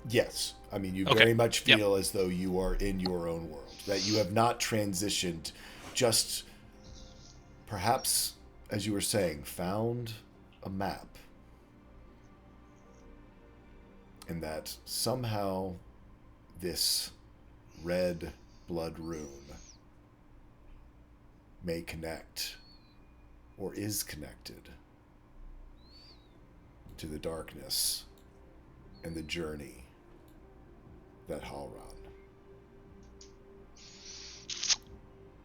Yes. I mean, you Okay. very much feel as though you are in your own world, that you have not transitioned, just perhaps, as you were saying, found a map. And that somehow this red blood rune may connect, or is connected, to the darkness and the journey that Halran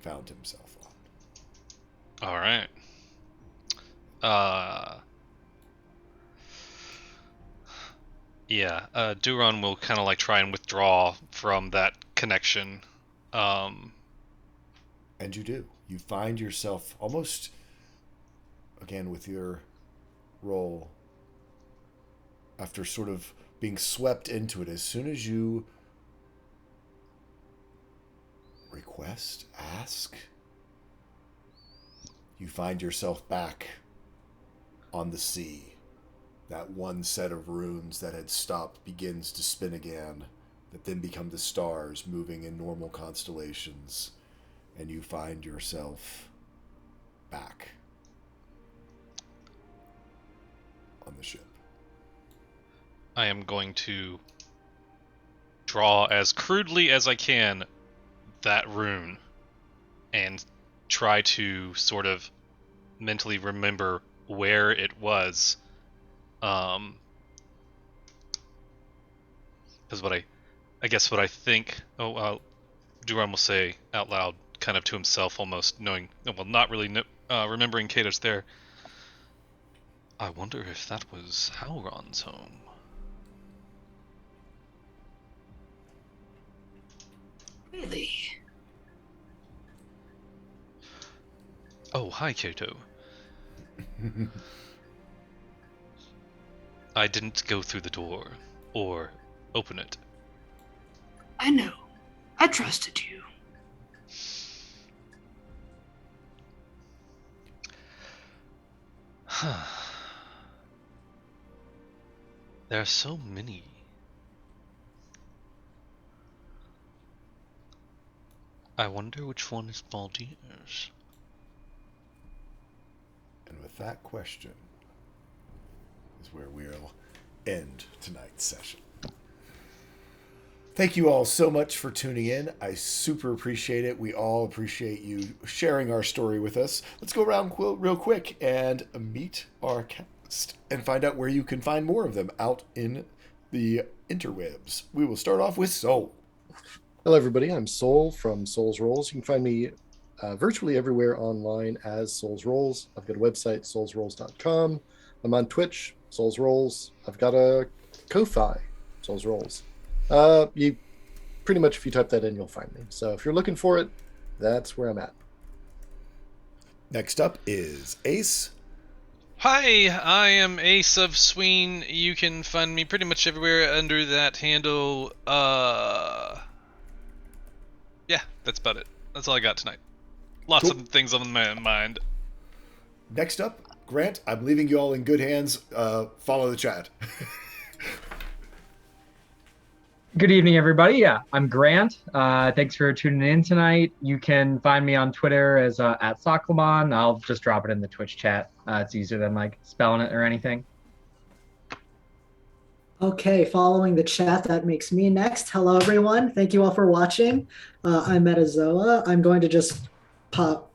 found himself on. All right. Yeah, Duran will kind of like try and withdraw from that connection. And you do. You find yourself almost, again, with your role, after sort of being swept into it, as soon as you ask, you find yourself back on the sea that one set of runes that had stopped begins to spin again, that then become the stars moving in normal constellations, and you find yourself back on the ship. I am going to draw as crudely as I can that rune and try to sort of mentally remember where it was. Because what I guess what I think, Duran will say out loud, kind of to himself, almost knowing, well, not really remembering Kados there. I wonder if that was Halron's home. Really? Oh, hi, Kato. I didn't go through the door or open it. I know. I trusted you. There are so many. I wonder which one is Baldier's. And with that question is where we'll end tonight's session. Thank you all so much for tuning in. I super appreciate it. We all appreciate you sharing our story with us. Let's go around real quick and meet our cast and find out where you can find more of them out in the interwebs. We will start off with Soul. Hello, everybody. I'm Soul from Souls Rolls. You can find me virtually everywhere online as Souls Rolls. I've got a website, soulsrolls.com. I'm on Twitch, Souls Rolls. I've got a Ko-Fi, Souls Rolls. You pretty much, if you type that in, you'll find me. So if you're looking for it, that's where I'm at. Next up is Ace. Hi, I am Ace of Sween. You can find me pretty much everywhere under that handle. Yeah, that's about it. That's all I got tonight. Lots Cool. of things on my mind. Next up, Grant. I'm leaving you all in good hands. Follow the chat. Good evening, everybody. Yeah, I'm Grant. Thanks for tuning in tonight. You can find me on Twitter as at Soclamon. I'll just drop it in the Twitch chat. It's easier than like spelling it or anything. Okay, following the chat, that makes me next. Hello, everyone. Thank you all for watching. I'm Metazoa. I'm going to just pop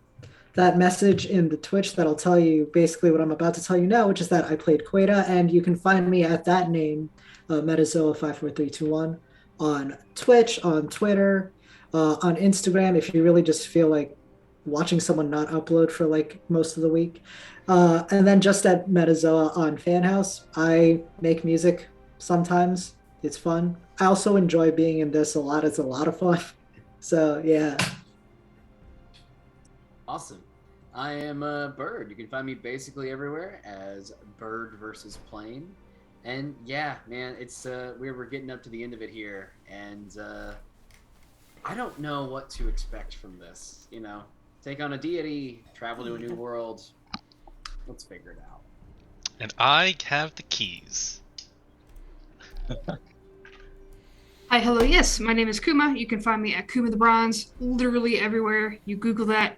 that message in the Twitch that'll tell you basically what I'm about to tell you now, which is that I played Queta, and you can find me at that name, Metazoa54321, on Twitch, on Twitter, on Instagram, if you really just feel like watching someone not upload for like most of the week. And then just at Metazoa on Fanhouse. I make music sometimes. It's fun. I also enjoy being in this a lot. It's a lot of fun. So yeah. Awesome. I am Bird. You can find me basically everywhere as Bird versus Plane. And yeah, man, it's we're getting up to the end of it here, and I don't know what to expect from this. You know, take on a deity, travel to a new world. Let's figure it out. And I have the keys. Hi, hello, yes, my name is Kuma. You can find me at Kuma the Bronze, literally everywhere. You Google that,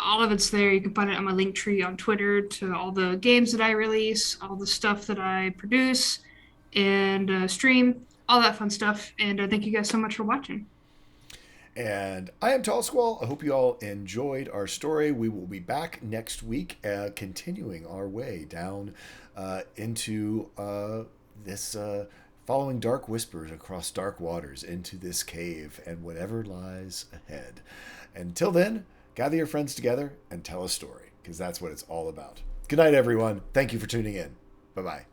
all of it's there. You can find it on my link tree on Twitter to all the games that I release, all the stuff that I produce and stream, all that fun stuff. And thank you guys so much for watching. And I am Tall Squall. I hope you all enjoyed our story. We will be back next week, continuing our way down into this, following dark whispers across dark waters into this cave and whatever lies ahead. Until then, gather your friends together and tell a story, because that's what it's all about. Good night, everyone. Thank you for tuning in. Bye-bye.